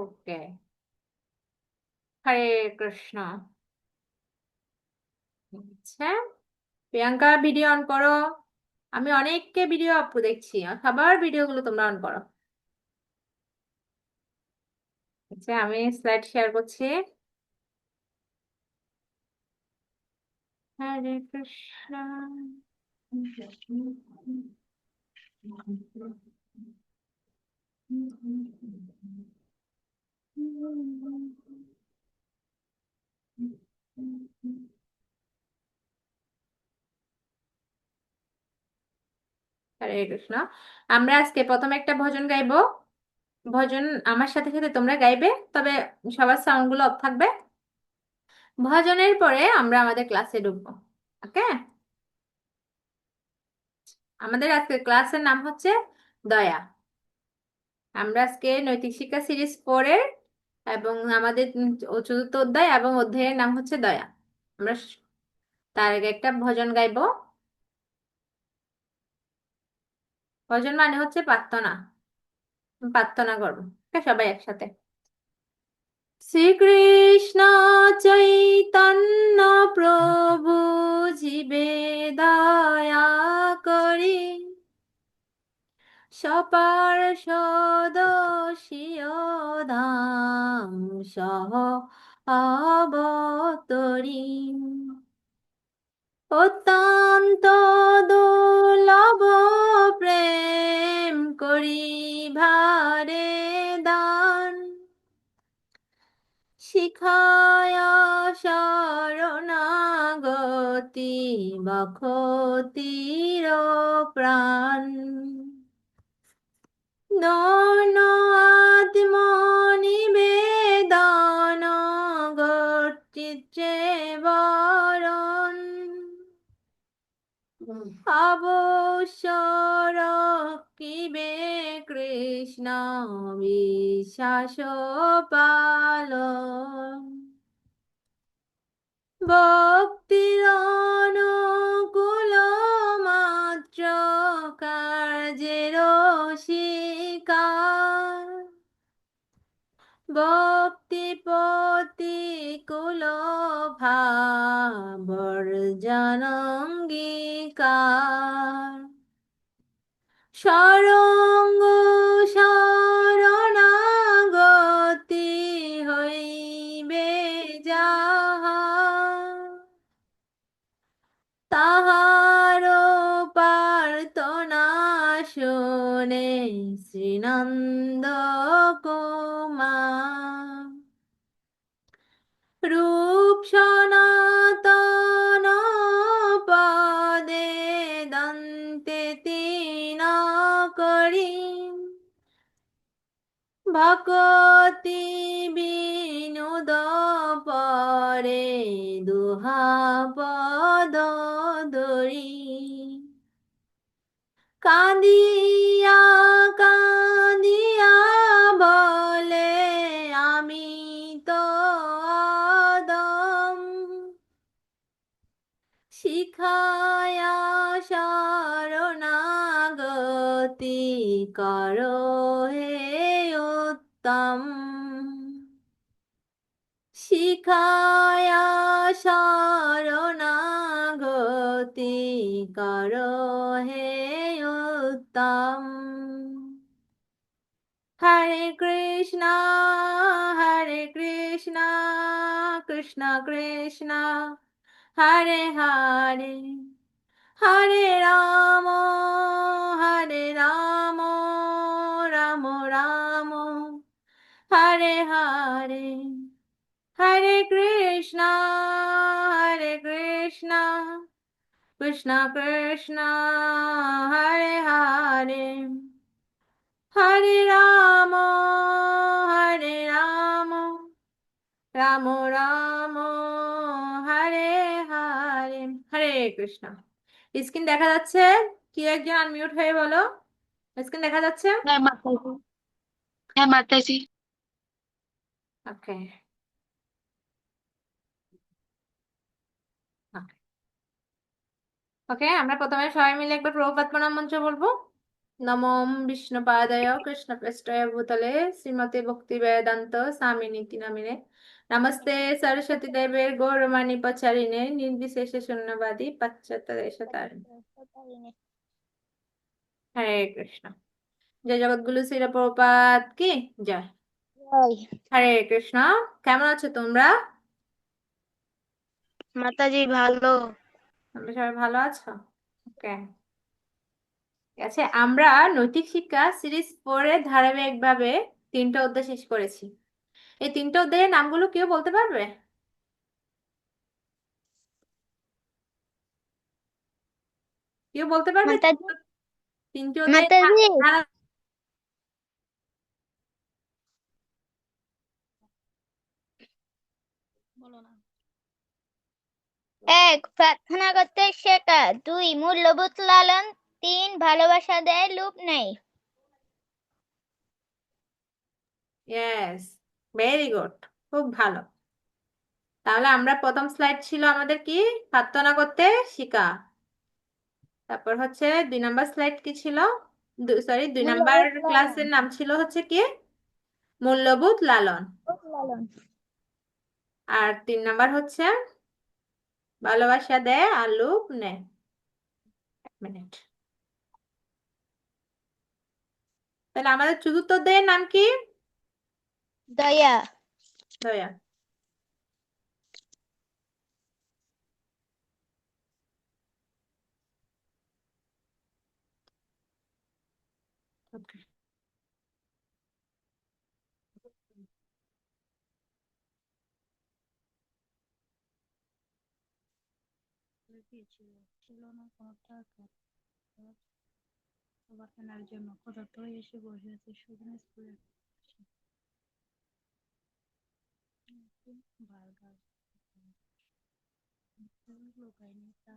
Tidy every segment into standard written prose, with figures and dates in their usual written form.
ওকে। হরে কৃষ্ণ। আচ্ছা, Priyanka video on করো। আমি অনেককে ভিডিও আপু দেখছি, সবার ভিডিওগুলো তোমরা অন করো। আচ্ছা, আমি স্লাইড শেয়ার করছি। হরে কৃষ্ণ। হরে কৃষ্ণ। আমরা আজকে প্রথমে একটা ভজন গাইবো। ভজন আমার সাথে সাথে তোমরা গাইবে, তবে সবার সাউন্ড গুলো অফ থাকবে। ভজনের পরে আমরা আমাদের ক্লাসে ঢুকবো। ওকে। আমাদের আজকে ক্লাসের নাম হচ্ছে দয়া। আমরা আজকে নৈতিক শিক্ষা সিরিজ 4-এর এবং আমাদের চতুর্থ অধ্যায় এবং অধ্যায়ের নাম হচ্ছে দয়া। আমরা তার আগে একটা ভজন গাইবো। ভজন মানে হচ্ছে প্রার্থনা। প্রার্থনা করবো। Okay, সবাই একসাথে। শ্রীকৃষ্ণ চৈতন্য প্রভু জীবে দয়া করি, সপার্ষদস্য ধাম সহ অবতরী, অত্যন্ত দুর্লভ প্রেম করি ভারে দান, শিখায় শরণাগতি বক্ষতির প্রাণ, দৈন আত্মনিবেদন গর্চিত্রে বরণ, অবসর কিবে কৃষ্ণ বিশ্বাস পালন, ভক্তির অনুকূল মাত্র কার্যের শিকার, ভক্তি প্রতিকূল ভাবর্জন অঙ্গীকার, সরঙ্গ শরণাগতি হইবে যাহা, তাহার প্রার্থনা শুনে শ্রীনন্দ কুমার, রূপ সনাতন পদে দন্তে তিন করি, ভকতি বিনোদ পরে দুহা পদ ধরি, কাঁদিয়া কাঁদিয়া বলে আমি তো অদম, শিখায়া শরণাগতি করো হে উত্তম, শিখায়া শরণাগতি করো হে উত্তম। হরে কৃষ্ণ হরে কৃষ্ণ কৃষ্ণ কৃষ্ণ হরে হরে, হরে রাম রাম রাম হরে হরে, হরে কৃষ্ণ কৃষ্ণ কৃষ্ণ হরে হরে, হরে রাম রাম রাম হরে হরে। হরে কৃষ্ণ। স্ক্রিন দেখা যাচ্ছে? কি একজন আনমিউট হয়ে বলো। স্ক্রিন দেখা যাচ্ছে? হ্যাঁ মাতাজি, হ্যাঁ মাতাজি। ওকে। ওকে, আমরা প্রথমে সবাই মিলে একবার প্রভুপাদ প্রণাম মন্ত্র বলবো। নমঃ বিষ্ণুপাদায় কৃষ্ণপৃষ্ঠায় ভূতলে শ্রীমতে ভক্তি বেদান্ত স্বামিনীতি নামিনে নমস্তে সরস্বতী দেবের গৌরবাণী প্রচারিণে নির্বিশেষে শূন্যবাদী পাশ্চাত্য দেশতারিণে। হরে কৃষ্ণ। জয় জগৎগুরু শ্রীল প্রভুপাদ কি জয়। ওই হরে কৃষ্ণ। কেমন আছো তোমরা? মাতাজি ভালো। তোমরা সবাই ভালো আছো? ওকে, ঠিক আছে। আমরা নৈতিক শিক্ষা সিরিজ 4 এর ধারাবাহিকভাবে 3টা অধ্যায় শেষ করেছি। এই 3টা অধ্যায়ের নামগুলো কেউ বলতে পারবে? কেউ বলতে পারবে মাতাজি 3টে অধ্যায়ের মাতাজি বলো না। এক, প্রার্থনা করতে শেখা। দুই, মূল্যবোধ লালন। তিন, ভালোবাসা দেয় লোভ নেই। ইয়েস, ভেরি গুড, খুব ভালো। তাহলে আমরা প্রথম স্লাইড ছিল আমাদের কি, প্রার্থনা করতে শিখা। তারপর হচ্ছে 2 নাম্বার স্লাইড কি ছিল, সরি 2 নাম্বার মূল্যবোধ লালন ক্লাসের নাম ছিল হচ্ছে কি, মূল্যবোধ লালন। লালন। আর 3 নাম্বার হচ্ছে ভালোবাসা দেয় আর লোভ নেয়। 1 মিনিট। তাহলে আমাদের চতুর্থ অধ্যায়ের নাম কি? দয়া। দয়া। ওকে। ছিল না কোনো টাকা, খাবার কেনার জন্য ক্ষুধার্ত এসে বসে আছে সুদিন স্কুলের বার্গার লোকায়নি তা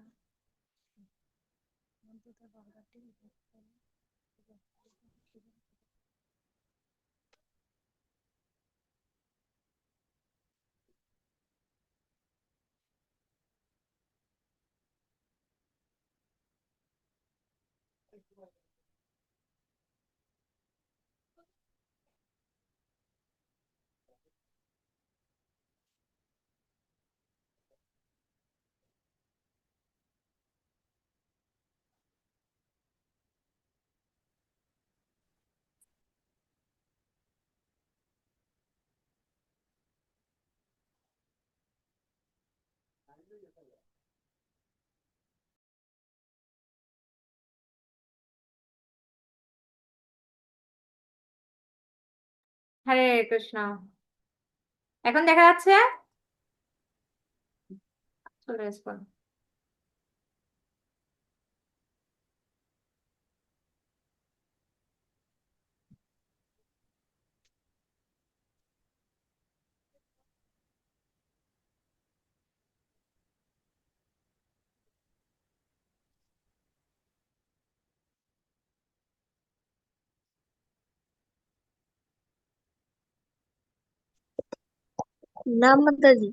অন্তত বার্গারটি হরে কৃষ্ণ। এখন দেখা যাচ্ছে? চলে এসো। না মাতাজি।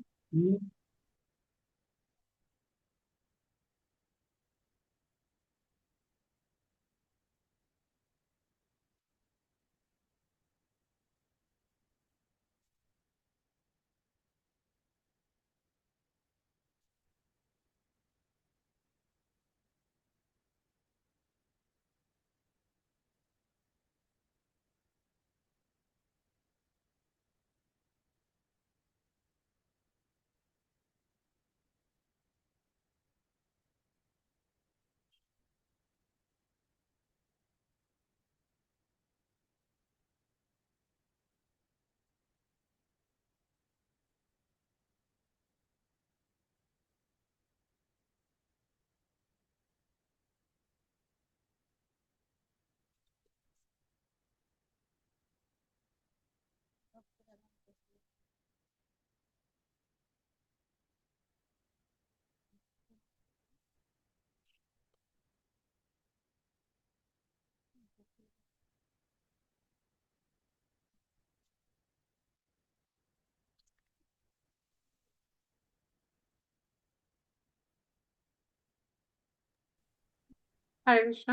হরে কৃষ্ণ।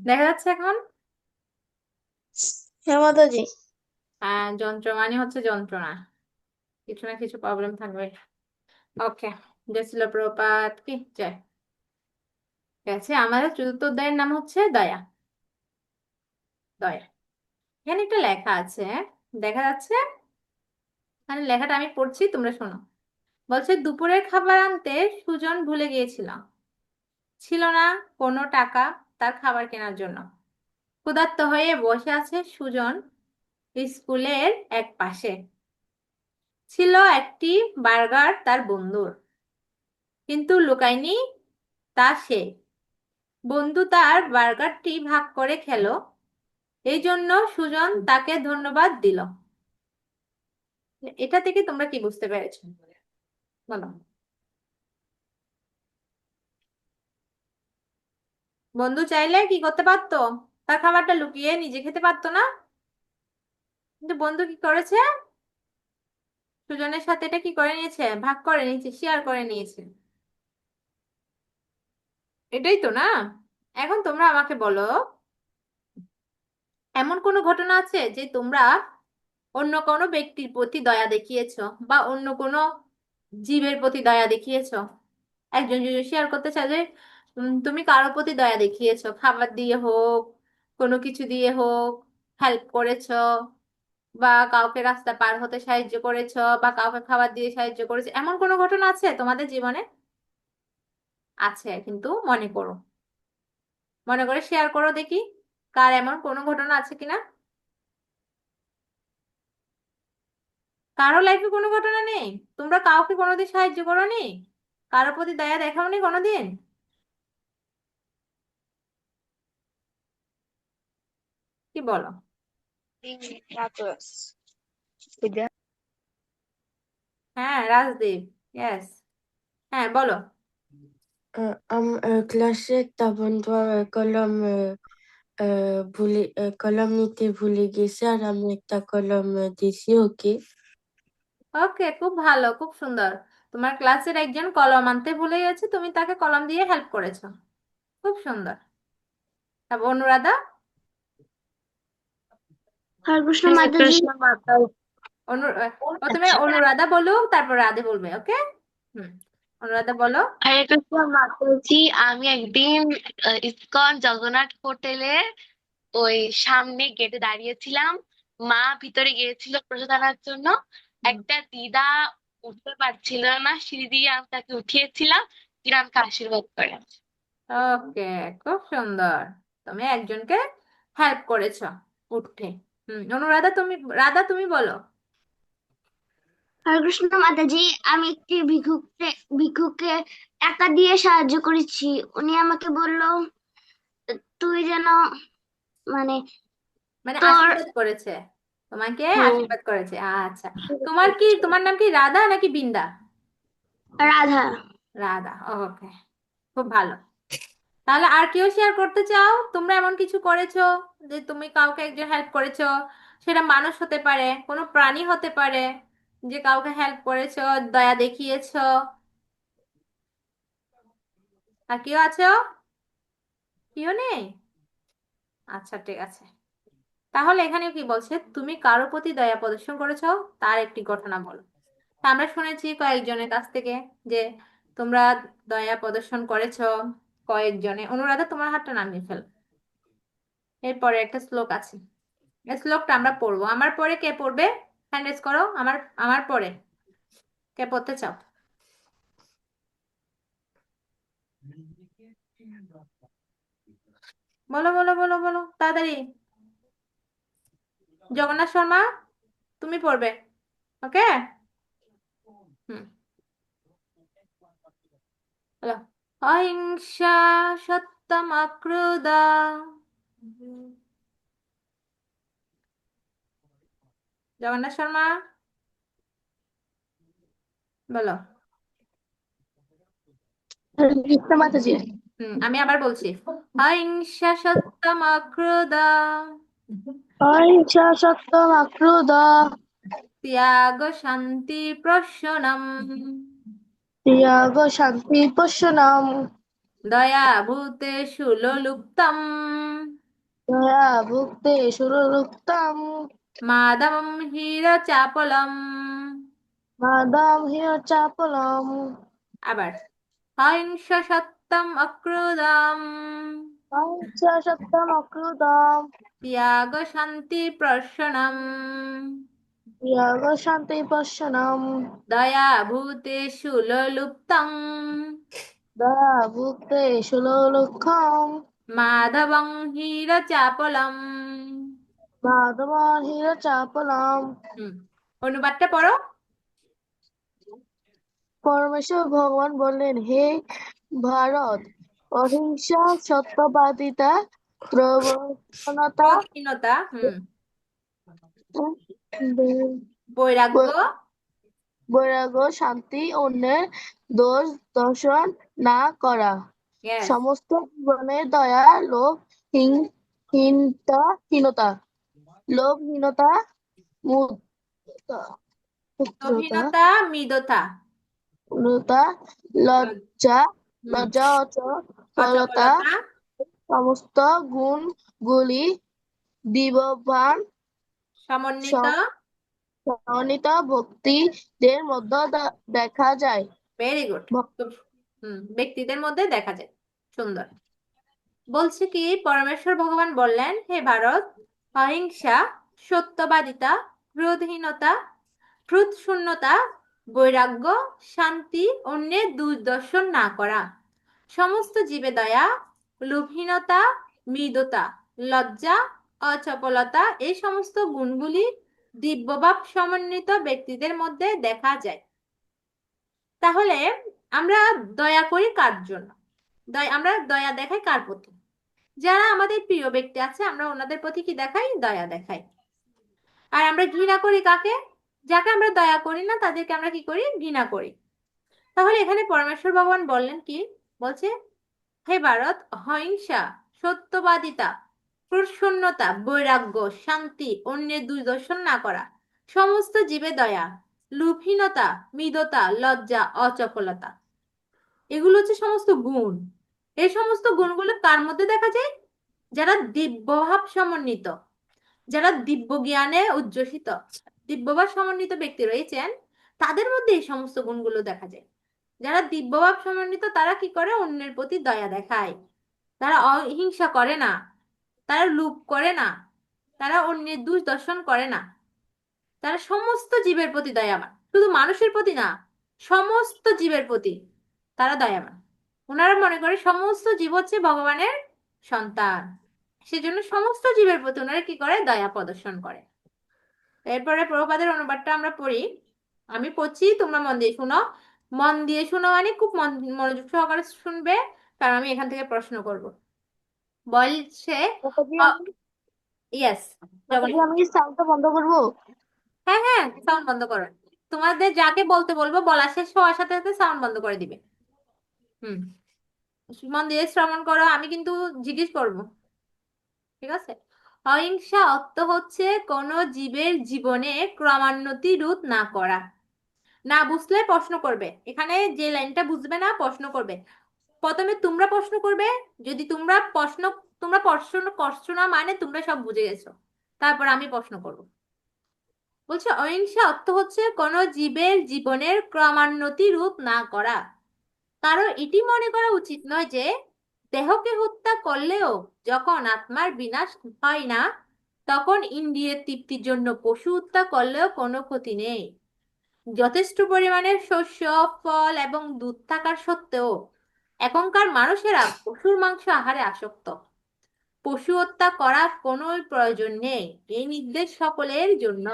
দেখা যাচ্ছে এখন? হ্যাঁ মাতাজি। হ্যাঁ, যন্ত্র মানে হচ্ছে যন্ত্রণা, কিছু না কিছু প্রবলেম থাকবে। ওকে, জয় শিল প্রপাত কি জয়। ঠিক আছে, আমাদের চতুর্থ অধ্যায়ের নাম হচ্ছে দয়া। দয়া, এখানে একটা লেখা আছে, হ্যাঁ? দেখা যাচ্ছে, মানে লেখাটা আমি পড়ছি, তোমরা শোনো। বলছে দুপুরের খাবার আনতে সুজন ভুলে গিয়েছিল, ছিল না কোনো টাকা তার খাবার কেনার জন্য। ক্ষুধার্ত হয়ে বসে আছে সুজন স্কুলের এক পাশে। ছিল একটি বার্গার তার বন্ধুর, কিন্তু লুকায়নি তা সে। বন্ধু তার বার্গারটি ভাগ করে খেলো, এই জন্য সুজন তাকে ধন্যবাদ দিল। এটা থেকে তোমরা কি বুঝতে পেরেছো বলো? বন্ধু চাইলে কি করতে পারতো, তার খাবারটা লুকিয়ে নিজে খেতে পারতো না, কিন্তু বন্ধু কি করেছে, সুজনের সাথে এটা কি করে নিয়েছে, ভাগ করে নিয়েছে, শেয়ার করে নিয়েছে। এটাই তো না? এখন তোমরা আমাকে বলো, এমন কোনো ঘটনা আছে যে তোমরা অন্য কোনো ব্যক্তির প্রতি দয়া দেখিয়েছো, বা অন্য কোনো জীবের প্রতি দয়া দেখিয়েছো? একজন যদি শেয়ার করতে চায় যে তুমি কারোর প্রতি দয়া দেখিয়েছো, খাবার দিয়ে হোক, কোনো কিছু দিয়ে হোক, হেল্প করেছো, বা কাউকে রাস্তা পার হতে সাহায্য করেছো, বা কাউকে খাবার দিয়ে সাহায্য করেছো, এমন কোনো ঘটনা আছে তোমাদের জীবনে? আছে কিন্তু মনে করো, মনে করে শেয়ার করো দেখি, কার এমন কোনো ঘটনা আছে কিনা। কারো লাইফে কোনো ঘটনা নেই? তোমরা কাউকে কোনোদিন সাহায্য করোনি, কারোর প্রতি দয়া দেখাওনি কোনোদিন? কি বলো? হ্যাঁ, রাজদীপ, ইয়েস, হ্যাঁ বলো। ক্লাসে একটা বন্ধু কলম কলম নিতে ভুলে গেছে, আর আমি একটা কলম দিছি ওকে। ওকে, খুব ভালো, খুব সুন্দর। তোমার ক্লাসের একজন কলম আনতে ভুলে গেছে, তুমি তাকে কলম দিয়ে হেল্প করেছো, খুব সুন্দর। তারপর অনুরাধা? হরে কৃষ্ণ হরে মাতাজি। কৃষ্ণ মাতা। প্রথমে আচ্ছা, অনুরাধা বলুক, তারপর রাধে বলবে, ওকে? হুম, অনুরাধা বলো। হরে কৃষ্ণ মাতাজি। আমি একদিন ইসকন জগন্নাথ হোটেলে ওই সামনে গেটে দাঁড়িয়েছিলাম। মা ভিতরে গিয়েছিল প্রসাদ আনার জন্য। একটা দিদা উঠতে পারছিল না, সিঁড়ি দিয়ে আমি তাকে উঠিয়েছিলাম। তিনি আমাকে আশীর্বাদ করে। ওকে, খুব সুন্দর, তুমি একজনকে হেল্প করেছো উঠতে। অনুরাধা তুমি, রাধা তুমি বলো। হরে কৃষ্ণ মাতাজি। আমি একটি ভিক্ষুককে টাকা দিয়ে সাহায্য করেছি। উনি আমাকে বলল, তুই যেন মানে মানে তোর। আশীর্বাদ করেছে, তোমাকে হুম। আশীর্বাদ করেছে, আচ্ছা। তোমার নাম কি, রাধা নাকি বিন্দা? রাধা। রাধা, ওকে, খুব ভালো। তাহলে আর কেউ শেয়ার করতে চাও, তোমরা এমন কিছু করেছো যে তুমি কাউকে একজন হেল্প করেছো? সেটা মানুষ হতে পারে, কোনো প্রাণী হতে পারে, যে কাউকে হেল্প করেছো, দয়া দেখিয়েছো। আর কেউ আছো? কেউ নেই? আচ্ছা, ঠিক আছে। তাহলে এখানে কি বলছে, তুমি কারো প্রতি দয়া প্রদর্শন করেছো, তার একটি ঘটনা বলো। তা আমরা শুনেছি কয়েকজনের কাছ থেকে যে তোমরা দয়া প্রদর্শন করেছো, কয়েকজনে। অনুরাধা, তোমার হাতটা নামিয়ে ফেল। এরপরে একটা শ্লোক আছে, এই শ্লোকটা আমরা পড়বো। আমার পরে কে পড়বে? হ্যান্ড রেজ করো। আমার আমার পরে কে পড়তে চাও? বলো বলো বলো বলো, তাড়াতাড়ি। জগন্নাথ শর্মা, তুমি পড়বে, ওকে? হুম, বলো। অহিংসা সত্যম অক্রোধ। জগন্নাথ শর্মা, বলো। হরে কৃষ্ণ মাতাজি। আমি আবার বলছি, অহিংসা সত্যম অক্রোধ, অহিংসা সত্যম অক্রোধ, ত্যাগ শান্তি প্রশনম, ত্যাগ শান্তি পোষণম, দয়া ভূতেষু লোলুপ্তম, দয়া ভুক্তে সুরলুপ্তম মাধবম হীরচাপলম। মাদাম হিয় চাপলম আবার অহিংস সত্যম অক্রোধম পঞ্চ সপ্তম অক্রুতম ত্যাগ শান্তি প্রসন্নম ত্যাগ শান্তি পশ্যনম দয়া ভূতেষু লোলুপ্তং দয়া ভুক্তে সুরলুক্ষম মাধবং হীরচাপলম। মাধবন হিয় চাপলম। হুম, অনুবাদটা পড়ো। পরমেশ্বর ভগবান বললেন, হে ভারত, অহিংসা, সত্যবাদিতা, প্রবণতা, ক্রোধহীনতা, বৈ- বৈরাগ্য, বৈরাগ্য, শান্তি, অন্যের দোষ দর্শন না করা, yes, সমস্ত জীবনের দয়া, লোভ, হীনতা, লোভহীনতা, মুক্তা, পুত্রতা, অভিনতা, মৃদতা, উন্নতা, লজ্জা, হুম, লজ্জা, অচপলতা, অচপলতা, সমস্ত গুণগুলি দিব্যবান সমন্বিত, সমন্বিত ভক্তিদের মধ্যে দেখা যায়। ভেরি গুড, ব্যক্তিদের মধ্যে দেখা যায়। সুন্দর। বলছে কি পরমেশ্বর ভগবান বললেন, হে ভারত, অহিংসা, সত্যবাদিতা, ক্রোধহীনতা, ক্রোধ শূন্যতা, বৈরাগ্য, শান্তি, অন্যের দুর্দর্শন না করা, সমস্ত জীবে দয়া, লোভহীনতা, মৃদুতা, লজ্জা, অচপলতা, এই সমস্ত গুণগুলি দিব্যভাব সমন্বিত ব্যক্তিদের মধ্যে দেখা যায়। তাহলে আমরা দয়া করি কার জন্য? আমরা দয়া দেখাই কার প্রতি? যারা আমাদের প্রিয় ব্যক্তি আছে, আমরা ওনাদের প্রতি কি দেখাই? দয়া দেখাই। আর আমরা ঘৃণা করি কাকে? যাকে আমরা দয়া করি না তাদেরকে আমরা কি করি? ঘৃণা করি। তাহলে এখানে পরমেশ্বর ভগবান বললেন কি? বলছে, হে ভারত, অহিংসা, সত্যবাদিতা, প্রসন্নতা, বৈরাগ্য, শান্তি, অন্যের দুর্দর্শন না করা, সমস্ত জীবে দয়া, লোভহীনতা, মৃদতা, লজ্জা, অচপলতা, এগুলো হচ্ছে সমস্ত গুণ। এই সমস্ত গুণগুলো কার মধ্যে দেখা যায়? যারা দিব্যভাব সমন্বিত, যারা দিব্য জ্ঞানে উজ্জ্বসিত, দিব্যভাব সমন্বিত ব্যক্তি রয়েছেন, তাদের মধ্যে এই সমস্ত গুণগুলো দেখা যায়। যারা দিব্যভাব সমন্বিত তারা কি করে? অন্যের প্রতি দয়া দেখায়, তারা অহিংসা করে না, তারা লোভ করে না, তারা অন্যের দুষ দর্শন করে না, তারা সমস্ত জীবের প্রতি দয়াবান, শুধু মানুষের প্রতি না, সমস্ত জীবের প্রতি তারা দয়াবান। ওনারা মনে করে সমস্ত জীব হচ্ছে ভগবানের সন্তান, সেজন্য সমস্ত জীবের প্রতি ওনারা কি করে? দয়া প্রদর্শন করে। এরপরে প্রভুপাদের অনুবাদটা আমরা পড়ি। আমি পড়ছি, তোমরা মন দিয়ে শুনো। মন দিয়ে শুনো মানে খুব মনোযোগ সহকারে শুনবে, কারণ আমি এখান থেকে প্রশ্ন করব। বলছে, মাতাজি, ইয়েস, মাতাজি, আমি কি সাউন্ডটা বন্ধ করবো? হ্যাঁ হ্যাঁ, সাউন্ড বন্ধ করো। তোমাদের যাকে বলতে বলবো, বলা শেষ হওয়ার সাথে সাথে সাউন্ড বন্ধ করে দিবে। হুম, মন দিয়ে শ্রবণ করো, আমি কিন্তু জিজ্ঞেস করব, ঠিক আছে? অহিংসা অর্থ হচ্ছে কোনো জীবের জীবনে ক্রমান্নতি রোধ না করা। না বুঝলে প্রশ্ন করবে, এখানে যে লাইনটা বুঝবে না প্রশ্ন করবে। প্রথমে তোমরা প্রশ্ন করবে, যদি তোমরা প্রশ্ন করছো না মানে তোমরা সব বুঝে গেছো, তারপর আমি প্রশ্ন করব। বলছে অহিংসা অর্থ হচ্ছে কোনো জীবের জীবনের ক্রমান্নতি রোধ না করা। কারো এটি মনে করা উচিত নয় যে দেহকে হত্যা করলেও যখন আত্মার বিনাশ হয় না, তখন ইন্দ্রিয়ের তৃপ্তির জন্য পশু হত্যা করলেও কোনো ক্ষতি নেই। যথেষ্ট পরিমাণে শস্য, ফল এবং দুধ থাকার সত্ত্বেও এখনকার মানুষেরা পশুর মাংস আহারে আসক্ত। পশু হত্যা করার কোনো প্রয়োজন নেই, এই নির্দেশ সকলের জন্য।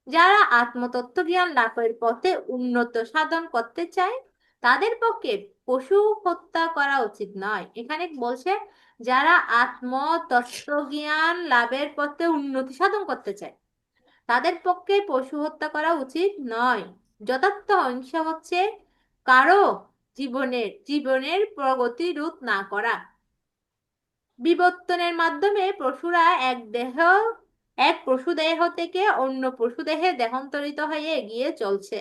যারা আত্মতত্ত্ব জ্ঞান লাভের পথে উন্নত সাধন করতে চায় তাদের পক্ষে পশু হত্যা করা উচিত নয়। এখানে বলছে যারা আত্মতত্ত্ব জ্ঞান লাভের পথে উন্নতি সাধন করতে চায় তাদের পক্ষে পশু হত্যা করা উচিত নয়। যথার্থ অহিংসা হচ্ছে কারো জীবনের প্রগতি রোধ না করা। বিবর্তনের মাধ্যমে পশুরা এক পশু দেহ থেকে অন্য পশু দেহে দেহান্তরিত হয়ে এগিয়ে চলছে।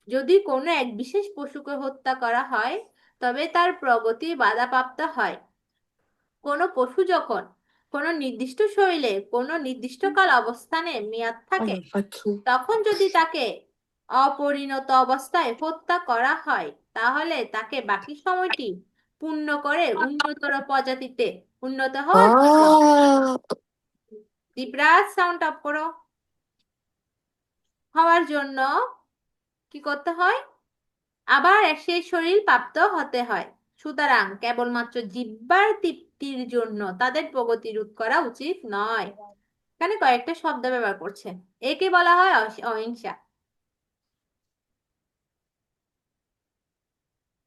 যদি কোনো এক বিশেষ পশুকে হত্যা করা হয় তবে তার প্রগতি বাধাপ্রাপ্ত হয়। কোনো পশু যখন কোনো নির্দিষ্ট শরীরে কোনো নির্দিষ্ট কাল অবস্থানে মেয়াদ থাকে, আরে পাখি। তখন যদি তাকে অপরিণত অবস্থায় হত্যা করা হয় তাহলে তাকে বাকি সময়টি পূর্ণ করে উন্নতর প্রজাতিতে উন্নত হওয়ার জন্য আহ জিব্রাস সাউন্ড অফ করো, হওয়ার জন্য কি করতে হয়, আবার সেই শরীর প্রাপ্ত হতে হয়। সুতরাং কেবলমাত্র জিহ্বার তৃপ্তির জন্য তাদের প্রগতি রোধ করা উচিত নয়। এখানে কয়েকটা শব্দ ব্যবহার করছে, একে বলা হয় অহিংসা।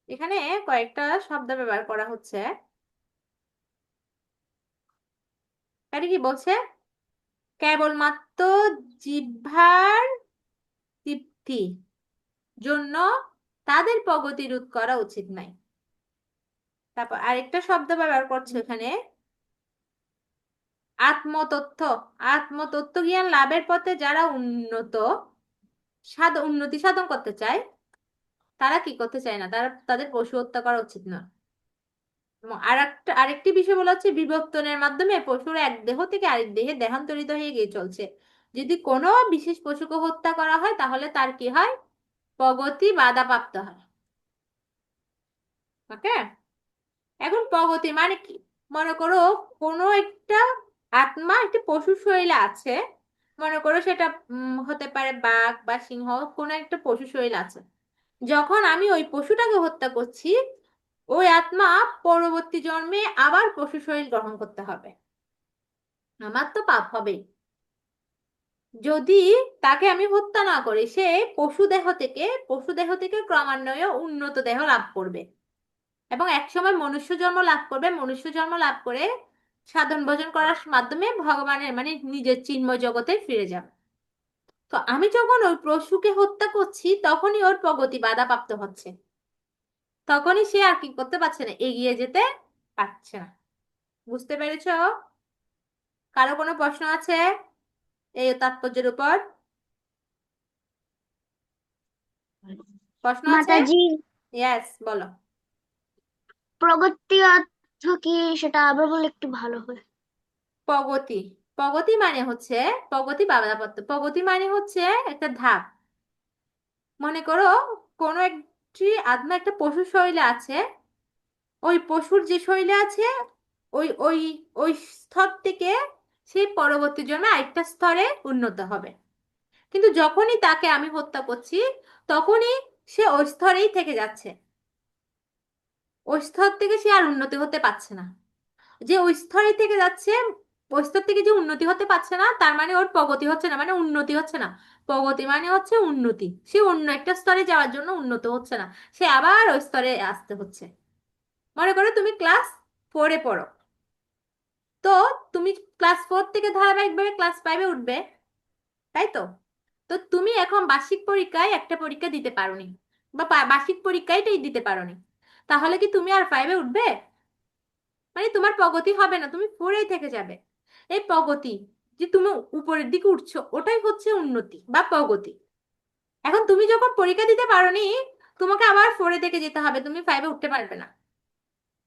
এখানে কয়েকটা শব্দ ব্যবহার করা হচ্ছে। এটা কি বলছে, কেবলমাত্র জিহ্বার তৃপ্তি জন্য তাদের প্রগতি রোধ করা উচিত নাই। তারপর আরেকটা শব্দ ব্যবহার করছে এখানে, আত্মতথ্য। আত্মতত্ত্ব জ্ঞান লাভের পথে যারা উন্নতি সাধন করতে চায় তারা কি করতে চায় না, তারা তাদের পশু হত্যা করা উচিত না। এবং আরেকটি বিষয় বলা হচ্ছে বিবর্তনের মাধ্যমে পশুর এক দেহ থেকে আরেক দেহে দেহান্তরিত হয়ে গিয়ে চলছে। যদি কোনো বিশেষ পশুকে হত্যা করা হয় তাহলে তার কি হয়, প্রগতি বাধাপ্রাপ্ত হয়। ওকে, এখন প্রগতি মানে কি, মনে করো কোনো একটা আত্মা একটা পশুর শরীরে আছে, মনে করো সেটা হতে পারে বাঘ বা সিংহ, কোনো একটা পশু শরীরে আছে। যখন আমি ওই পশুটাকে হত্যা করছি, ওই আত্মা পরবর্তী জন্মে আবার পশু শরীর গ্রহণ করতে হবে, আমার তো পাপ হবেই। যদি তাকে আমি হত্যা না করি, সে পশু দেহ থেকে ক্রমান্বয়ে উন্নত দেহ লাভ করবে এবং একসময় মনুষ্য জন্ম লাভ করবে। মনুষ্য জন্ম লাভ করে সাধন ভজন করার মাধ্যমে ভগবানের মানে নিজের চিন্ময় জগতে ফিরে যাবে। তো আমি যখন ওই পশুকে হত্যা করছি তখনই ওর প্রগতি বাধাপ্রাপ্ত হচ্ছে, তখনই সে আর কি করতে পারছে না, এগিয়ে যেতে পারছে না। বুঝতে পেরেছো? কারো কোনো প্রশ্ন আছে এই তাৎপর্যের উপর? প্রশ্ন আছে? মাতাজি, ইয়েস, বলো। প্রগতি অর্থ কি সেটা আবার বলে একটু ভালো হয়। প্রগতি, প্রগতি মানে হচ্ছে প্রগতি বাধাপ্রাপ্ত, প্রগতি মানে হচ্ছে একটা ধাপ। মনে করো কোনো একটি আত্মা একটা পশুর শরীরে আছে, ওই পশুর যে শরীরে আছে ওই ওই ওই স্তর থেকে সেই পরবর্তী জন্মে আরেকটা স্তরে উন্নত হবে। কিন্তু যখনই তাকে আমি হত্যা করছি তখনই সে ওই স্তরেই থেকে যাচ্ছে, ওই স্তর থেকে সে আর উন্নতি হতে পারছে না। যে ওই স্তরে থেকে যাচ্ছে, ওই স্তর থেকে যে উন্নতি হতে পারছে না তার মানে ওর প্রগতি হচ্ছে না, মানে উন্নতি হচ্ছে না। প্রগতি মানে হচ্ছে উন্নতি, সে অন্য একটা স্তরে যাওয়ার জন্য উন্নত হচ্ছে না, সে আবার ওই স্তরে আসতে হচ্ছে। মনে করো তুমি ক্লাস 4-এ পড়ো, তো তুমি ক্লাস 4 থেকে ধারাবাহিকভাবে ক্লাস 5-এ উঠবে, তাই তো? তো তুমি এখন বার্ষিক পরীক্ষায় একটা পরীক্ষা দিতে পারোনি বা বার্ষিক পরীক্ষাটাই দিতে পারোনি, তাহলে কি তুমি আর 5-এ উঠবে? মানে তোমার প্রগতি হবে না, তুমি 4-এই থেকে যাবে। এই প্রগতি, যে তুমি উপরের দিকে উঠছো, ওটাই হচ্ছে উন্নতি বা প্রগতি। এখন তুমি যখন পরীক্ষা দিতে পারোনি, তোমাকে আবার 4-এ থেকে যেতে হবে, তুমি 5-এ উঠতে পারবে না।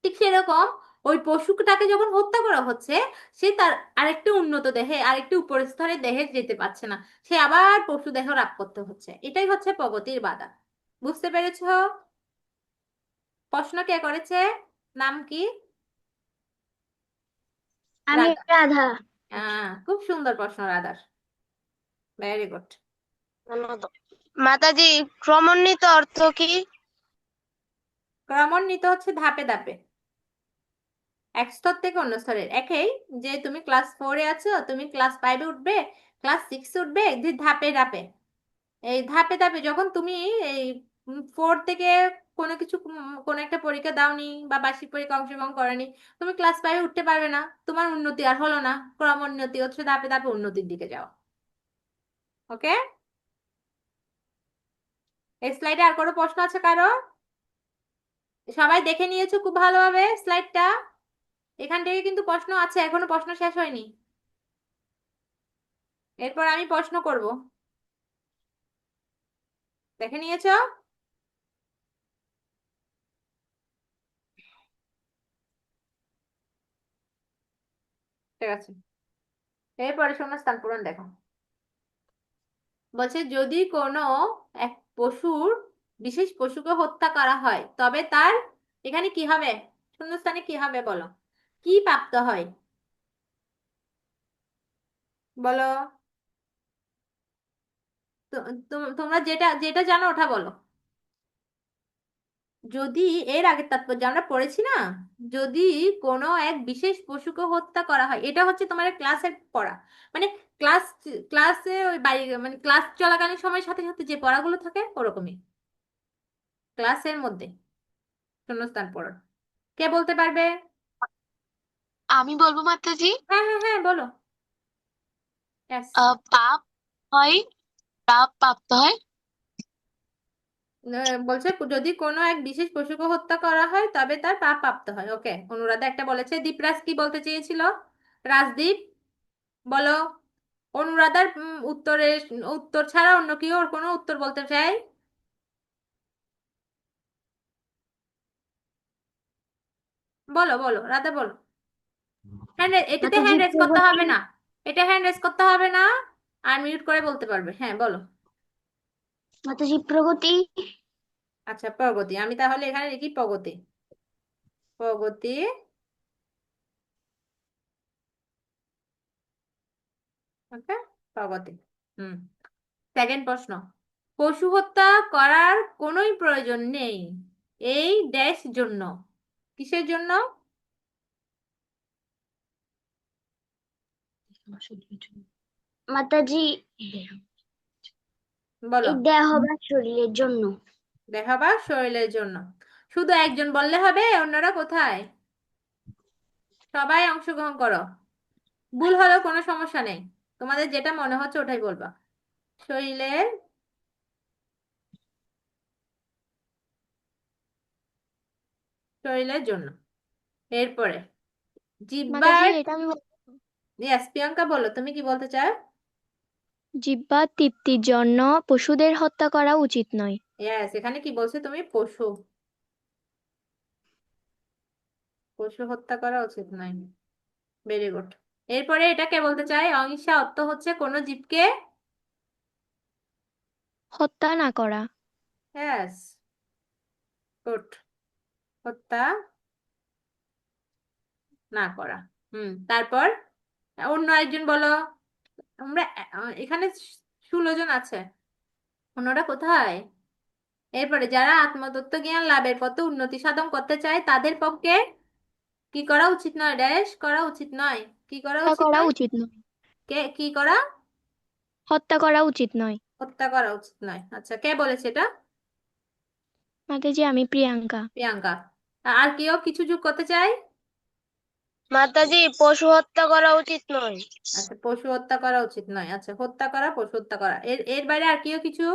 ঠিক সেরকম ওই পশুটাকে যখন হত্যা করা হচ্ছে, সে তার আরেকটা উন্নত দেহে আরেকটি উপরের স্তরের দেহে যেতে পারছে না, সে আবার পশু দেহ লাভ করতে হচ্ছে। এটাই হচ্ছে প্রগতির বাধা। বুঝতে পেরেছো? প্রশ্ন কে করেছে, নাম কি? আমি রাধা। রাধা। খুব সুন্দর প্রশ্ন রাধার, ভেরি গুড। মাতাজি, ক্রমান্বিত অর্থ কি? ক্রমান্বিত হচ্ছে ধাপে ধাপে, এক স্তর থেকে অন্য স্তরের একই। যে তুমি ক্লাস 4-এ আছো, তুমি ক্লাস 5-এ উঠবে, ক্লাস 6-এ উঠবে, যে ধাপে ধাপে, এই ধাপে ধাপে যখন তুমি এই 4 থেকে কোনো একটা পরীক্ষা দাওনি বা বার্ষিক পরীক্ষা অংশগ্রহণ করনি, তুমি ক্লাস 5-এ উঠতে পারবে না, তোমার উন্নতি আর হলো না। ক্রমোন্নতি হচ্ছে ধাপে ধাপে উন্নতির দিকে যাওয়া। ওকে, এই স্লাইডে আর কোনো প্রশ্ন আছে কারো? সবাই দেখে নিয়েছো খুব ভালোভাবে স্লাইডটা? এখান থেকে কিন্তু প্রশ্ন আছে, এখনো প্রশ্ন শেষ হয়নি, এরপর আমি প্রশ্ন করব। দেখে নিয়েছো? ঠিক আছে, এরপরে শূন্যস্থান পূরণ দেখো। বলছে যদি কোনো এক পশুর বিশেষ পশুকে হত্যা করা হয় তবে তার এখানে কি হবে, শূন্যস্থানে কি হবে বলো, কি প্রাপ্ত হয় বলো। তোমরা যেটা যেটা জানো ওটা বলো। যদি, এর আগের তাৎপর্য আমরা পড়েছি না, যদি কোনো এক বিশেষ পশুকে হত্যা করা হয়, এটা হচ্ছে তোমার ক্লাসের পড়া, মানে ক্লাস ক্লাসে ওই বাড়ি মানে ক্লাস চলাকালীন সময়ের সাথে সাথে যে পড়াগুলো থাকে ওরকমই ক্লাসের মধ্যে শূন্যস্থান পড়া। কে বলতে পারবে? আমি বলবো মাতাজি। হ্যাঁ হ্যাঁ হ্যাঁ বলো। Yes. পাপ হয়, পাপ প্রাপ্ত হয়। বলছে যদি কোনো এক বিশেষ পশুকে হত্যা করা হয় তবে তার পাপ প্রাপ্ত হয়। ওকে, অনুরাধা একটা বলেছে। দীপরাজ কি বলতে চেয়েছিল? রাজদীপ বলো। অনুরাধার উত্তরের উত্তর ছাড়া অন্য কেউ ওর কোনো উত্তর বলতে চাই? বলো বলো রাধা বলো। এটাতে মাতাজি হ্যান্ড রেজ করতে প্রগতি। হবে না, এটা হ্যান্ড রেজ করতে হবে না, আর মিউট করে বলতে পারবে। হ্যাঁ বলো। মাতাজি প্রগতি। আচ্ছা প্রগতি, আমি তাহলে এখানে লিখি প্রগতি। প্রগতি, ওকে, প্রগতি। হুম। সেকেন্ড প্রশ্ন, পশু হত্যা করার কোনোই প্রয়োজন নেই এই ড্যাশ জন্য। কিসের জন্য? মাতাজি বলো। এই দেহ বা শরীরের জন্য। দেখা বা শরীরের জন্য। শুধু একজন বললে হবে, অন্যরা কোথায়? সবাই অংশগ্রহণ করো। ভুল হলেও কোনো সমস্যা নেই, তোমাদের যেটা মনে হচ্ছে ওটাই বলবা। শরীরের, শরীরের জন্য। এরপরে মাতাজি জিহ্বার, এটা আমি ইয়েস প্রিয়াঙ্কা বলো, তুমি কি বলতে চাও? জিহ্বার তৃপ্তির জন্য পশুদের হত্যা করা উচিত নয়। ইয়েস, এখানে কি বলছো তুমি? পশু, পশু হত্যা করা উচিত নয়। Very good. এরপরে এটা কে বলতে চাই? অহিংসা অর্থ হচ্ছে কোনো জীবকে, হত্যা না করা। ইয়েস, গুড, হত্যা না করা। তারপর অন্য একজন বলো। আমরা এখানে 16 জন আছে, অন্যরা কোথায়? এরপরে যারা আত্মতত্ত্ব জ্ঞান লাভের পথে উন্নতি সাধন করতে চায় তাদের পক্ষে কি করা উচিত নয়, ড্যাশ করা উচিত নয়, কি করা হত্যা উচিত করা নয়? উচিত নয়। কে কি করা? হত্যা করা উচিত নয়। হত্যা করা উচিত নয়। আচ্ছা, কে বলেছে এটা? মাতাজি আমি প্রিয়াঙ্কা। প্রিয়াঙ্কা। আর কেউ কিছু যোগ করতে চাই? মাতাজি পশু হত্যা করা উচিত নয়। আচ্ছা, পশু হত্যা করা উচিত নয়। আচ্ছা, হত্যা করা, পশু হত্যা করা, এর এর বাইরে আর কেউ কিছু?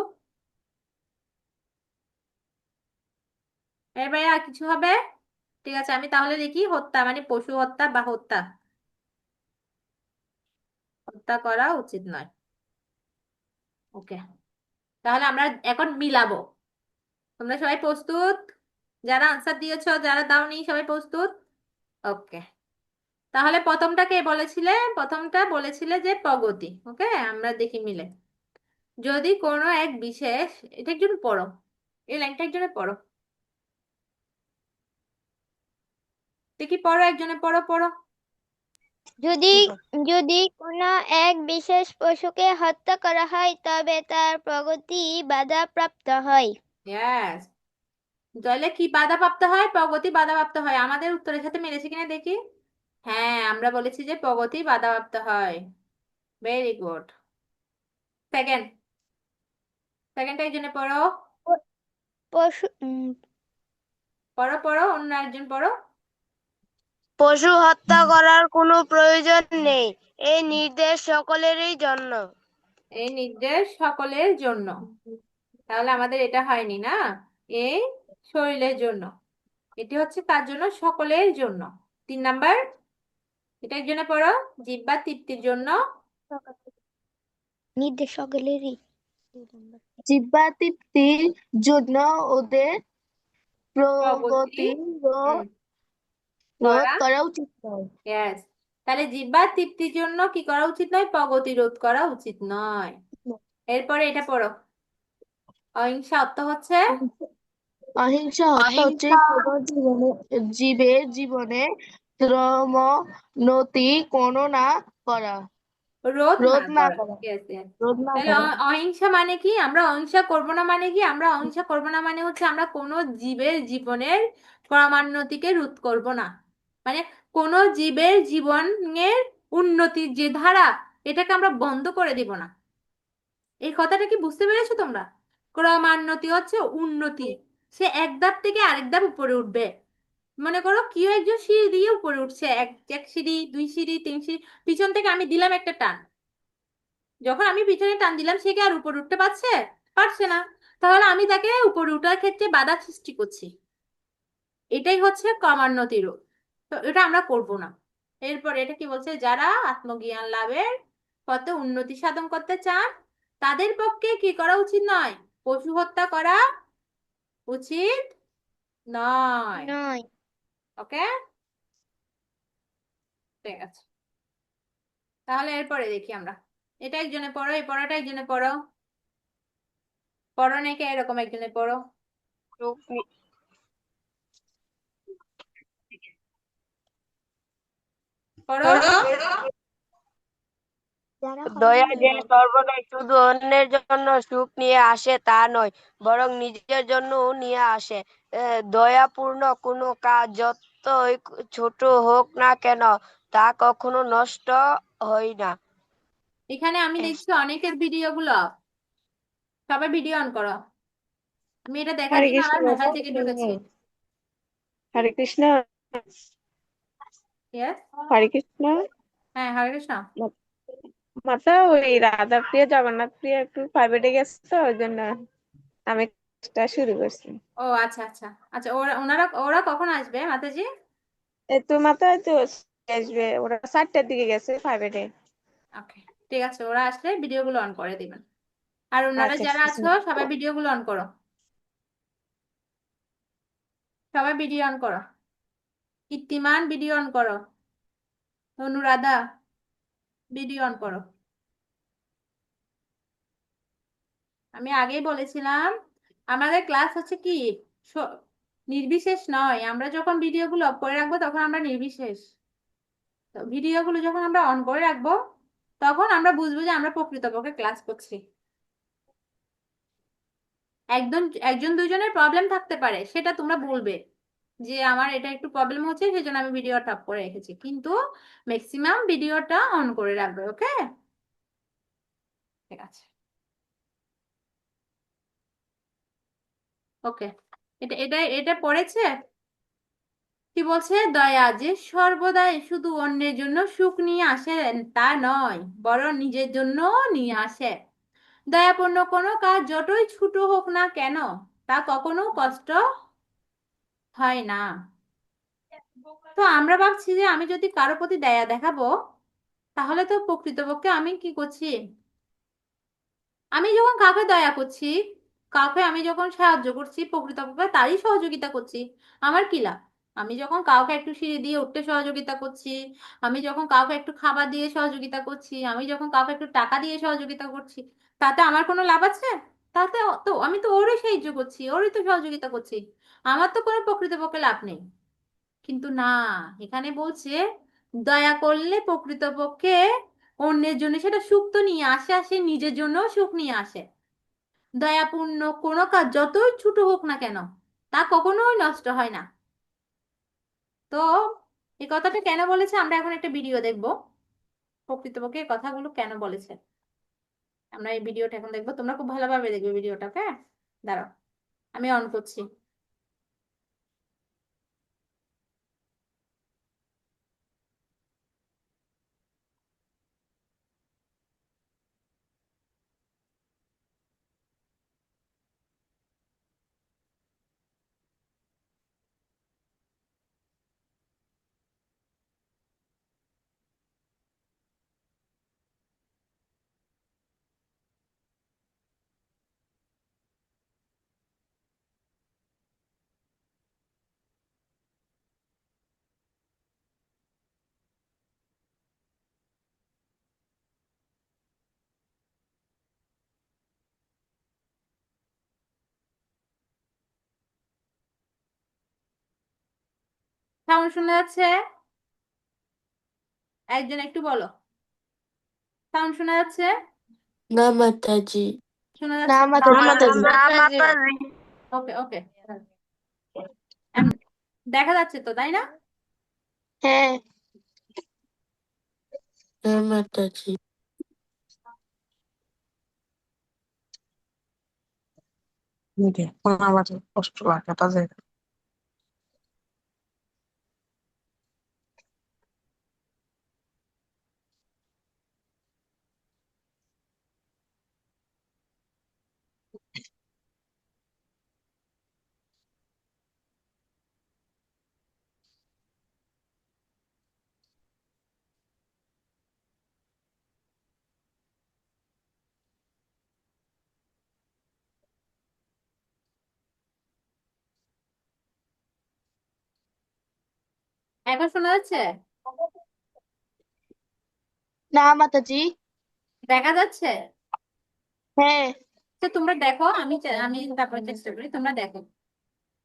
এর বাইরে আর কিছু হবে? ঠিক আছে, আমি তাহলে লিখি হত্যা মানে পশু হত্যা বা হত্যা, হত্যা করা উচিত নয়। ওকে, তাহলে আমরা এখন মিলাবো। তোমরা সবাই প্রস্তুত? যারা আনসার দিয়েছো, যারা দাওনি, সবাই প্রস্তুত? ওকে, তাহলে প্রথমটা কে বলেছিলে? প্রথমটা বলেছিলে যে প্রগতি। ওকে, আমরা দেখি মিলে। যদি কোনো এক বিশেষ, এটা একজন পড়ো, এই লাইনটা একজনে পড়ো দেখি, পড়ো একজনে, পড়ো পড়ো। যদি যদি কোনো এক বিশেষ পশুকে হত্যা করা হয় তবে তার প্রগতি বাধাপ্রাপ্ত হয়। ইয়েস, তাহলে কি বাধাপ্রাপ্ত হয়? প্রগতি বাধাপ্রাপ্ত হয়। আমাদের উত্তরের সাথে মিলেছে কিনা দেখি। হ্যাঁ, আমরা বলেছি যে প্রগতি বাধাপ্রাপ্ত হয়। Very good. সেকেন্ড, সেকেন্ডটা একজনে পড়ো, পশু পড়ো পড়ো, অন্য একজন পড়ো। পশু হত্যা করার কোনো প্রয়োজন নেই, এই নির্দেশ সকলেরই জন্য। এই নির্দেশ সকলের জন্য। তাহলে আমাদের এটা হয়নি না, এই শরীরের জন্য। এটি হচ্ছে কার জন্য? সকলের জন্য। 3 নাম্বার, এটা একজনে পড়ো, জিহ্বার তৃপ্তির জন্য। নির্দেশ সকলেরই। জিহ্বা তৃপ্তির জন্য ওদের প্রগতি প্রগতি হুম রোধ করা, করা উচিত নয়। ইয়েস। তাহলে জিহ্বার তৃপ্তির জন্য কি করা উচিত নয়? প্রগতি রোধ করা উচিত নয়। এরপরে এটা পড়ো। অহিংসা অর্থ হচ্ছে অহিংসা হত্যা হচ্ছে অহিংসা কোনো জীবের জীবনে ক্রমোন্নতি কোনো না করা, রোধ না রোধ না করা। করা, Yes, yes. রোধ না তাহলে করা। অহিংসা মানে কি? আমরা অহিংসা করব না মানে কি? আমরা অহিংসা করব না মানে হচ্ছে আমরা কোনো জীবের জীবনের ক্রমান্নতিকে রোধ করব না। মানে কোনো জীবের জীবনের উন্নতির যে ধারা, এটাকে আমরা বন্ধ করে দিব না। এই কথাটা কি বুঝতে পেরেছো তোমরা? ক্রমান্নতি হচ্ছে উন্নতি। সে এক ধাপ থেকে আরেক ধাপ উপরে উঠবে। মনে করো কেউ একজন সিঁড়ি দিয়ে উপরে উঠছে, এক এক সিঁড়ি, দুই সিঁড়ি, তিন সিঁড়ি, পিছন থেকে আমি দিলাম একটা টান। যখন আমি পিছনে টান দিলাম, সে কি আর উপরে উঠতে পারছে? পারছে না। তাহলে আমি তাকে উপরে উঠার ক্ষেত্রে বাধা সৃষ্টি করছি। এটাই হচ্ছে ক্রমান্নতি রোধ। তো এটা আমরা করব না। এরপর এটা কি বলছে? যারা আত্মজ্ঞান লাভের পথে উন্নতি সাধন করতে চান, তাদের পক্ষে কি করা উচিত নয়? পশু হত্যা করা উচিত নয়। নয়। ওকে, ঠিক আছে। তাহলে এরপরে দেখি আমরা। এটা একজনে পড়ো, এই পড়াটা একজনে পড়ো। পড়ো নাকি এরকম একজনে পড়ো। পড়ো। যারা দয়া যে হলো সর্বদাই শুধু অন্যের জন্য সুখ নিয়ে আসে তা নয়, বরং নিজের জন্যও নিয়ে আসে। দয়াপূর্ণ কোনো কাজ যতই ছোট হোক না কেন, তা কখনো নষ্ট হয় না। এখানে আমি দেখছি অনেকের ভিডিও গুলো। সবাই ভিডিও অন করো। আমি এটা দেখার হরে জন্য কৃষ্ণ আমার মাতা, মোবাইল থেকে ঢুকেছি। হরে কৃষ্ণ, ইয়েস। হরে কৃষ্ণ হ্যাঁ, হরে কৃষ্ণ। মাতা। ওই রাধা প্রিয়া জগন্নাথ প্রিয়া একটু প্রাইভেটে গেছে তো, ওই জন্য আমি কাজটা শুরু করছি। ও আচ্ছা আচ্ছা আচ্ছা, ওরা ওরা কখন আসবে মাতাজি? এই তো মাতা, তো আসবে, ওরা 4টার দিকে গেছে প্রাইভেটে। ওকে, ঠিক আছে, ওরা আসলে ভিডিওগুলো অন করে দিবেন। আর ওনারা আচ্ছা যারা আছো সবাই ভিডিওগুলো অন করো। সবাই ভিডিও অন করো। কীর্তিমান ভিডিও অন করো। অনুরাধা ভিডিও অন করো। আমি আগেই বলেছিলাম আমাদের ক্লাস হচ্ছে কি, স- নির্বিশেষ নয়। আমরা যখন ভিডিওগুলো অফ করে রাখবো তখন আমরা নির্বিশেষ। তো ভিডিওগুলো যখন আমরা অন করে রাখবো, তখন আমরা বুঝবো যে আমরা প্রকৃতপক্ষে ক্লাস করছি। একজন একজন দুইজনের প্রবলেম থাকতে পারে, সেটা তোমরা বলবে যে আমার এটা একটু প্রবলেম হচ্ছে, সেই জন্য আমি ভিডিওটা অফ করে রেখেছি, কিন্তু ম্যাক্সিমাম ভিডিওটা অন করে রাখবে। ওকে, ঠিক আছে। ওকে, এটা এটা এটা পড়েছে। কি বলছে? দয়া যে সর্বদাই শুধু অন্যের জন্য সুখ নিয়ে আসে তা নয়, বরং নিজের জন্য নিয়ে আসে। দয়াপূর্ণ কোনো কাজ যতই ছোট হোক না কেন, তা কখনো কষ্ট হয় না। তো আমরা ভাবছি যে আমি যদি কারো প্রতি দয়া দেখাবো, তাহলে তো প্রকৃতপক্ষে আমি কি করছি? আমি যখন কাউকে দয়া করছি, কাউকে আমি যখন সাহায্য করছি, প্রকৃতপক্ষে তারই সহযোগিতা করছি। আমার কি লাভ? আমি যখন কাউকে একটু সিঁড়ি দিয়ে উঠতে সহযোগিতা করছি, আমি যখন কাউকে একটু খাবার দিয়ে সহযোগিতা করছি, আমি যখন কাউকে একটু টাকা দিয়ে সহযোগিতা করছি, তাতে আমার কোনো লাভ আছে? তাতে তো আমি তো ওরই সাহায্য করছি, ওরই তো সহযোগিতা করছি। আমার তো কোনো প্রকৃতপক্ষে লাভ নেই। কিন্তু না, এখানে বলছে দয়া করলে প্রকৃতপক্ষে অন্যের জন্য সেটা সুখ তো নিয়ে আসে, আসে নিজের জন্য সুখ নিয়ে আসে। দয়াপূর্ণ কোনো কাজ যতই ছোট হোক না কেন, তা কখনোই নষ্ট হয় না। তো এই কথাটা কেন বলেছে আমরা এখন একটা ভিডিও দেখবো, প্রকৃতপক্ষে এই কথাগুলো কেন বলেছে। আমরা এই ভিডিওটা এখন দেখবো, তোমরা খুব ভালোভাবে দেখবে ভিডিওটা। ওকে, দাঁড়াও, আমি অন করছি। সাউন্ড শোনা যাচ্ছে? একজন একটু বলো, সাউন্ড শোনা যাচ্ছে? না মাতাজি। শোনা না যাচ্ছে? মাতাজি। না মাতাজি। ওকে ওকে, দেখা যাচ্ছে তো, তাই না? হ্যাঁ। না মাতাজি। এখন শোনা যাচ্ছে? না মাতাজি। দেখা যাচ্ছে? হ্যাঁ। তো তোমরা দেখো, আমি তারপরে চেষ্টা করি, তোমরা দেখো।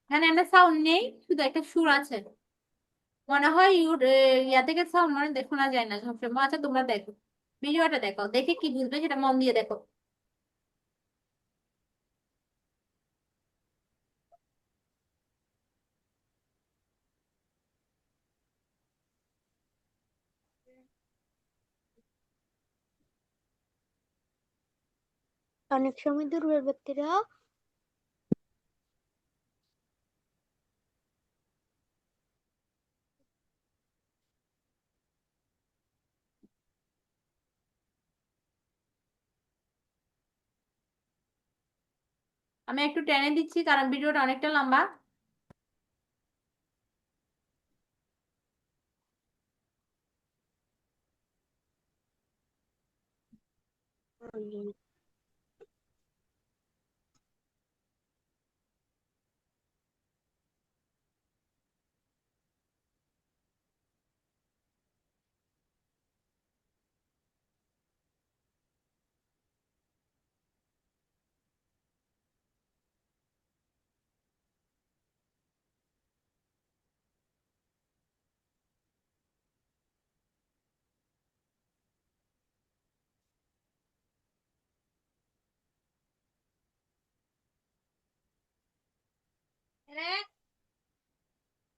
এখানে একটা সাউন্ড নেই, শুধু একটা সুর আছে। মনে হয় ইয়া থেকে সাউন্ড মানে শোনা যায় না সবসময়। আচ্ছা তোমরা দেখো, ভিডিওটা দেখো, দেখে কি বুঝবে সেটা মন দিয়ে দেখো। অনেক সময় দুর্বল ব্যক্তিরা আমি একটু টেনে দিচ্ছি কারণ ভিডিওটা অনেকটা লম্বা।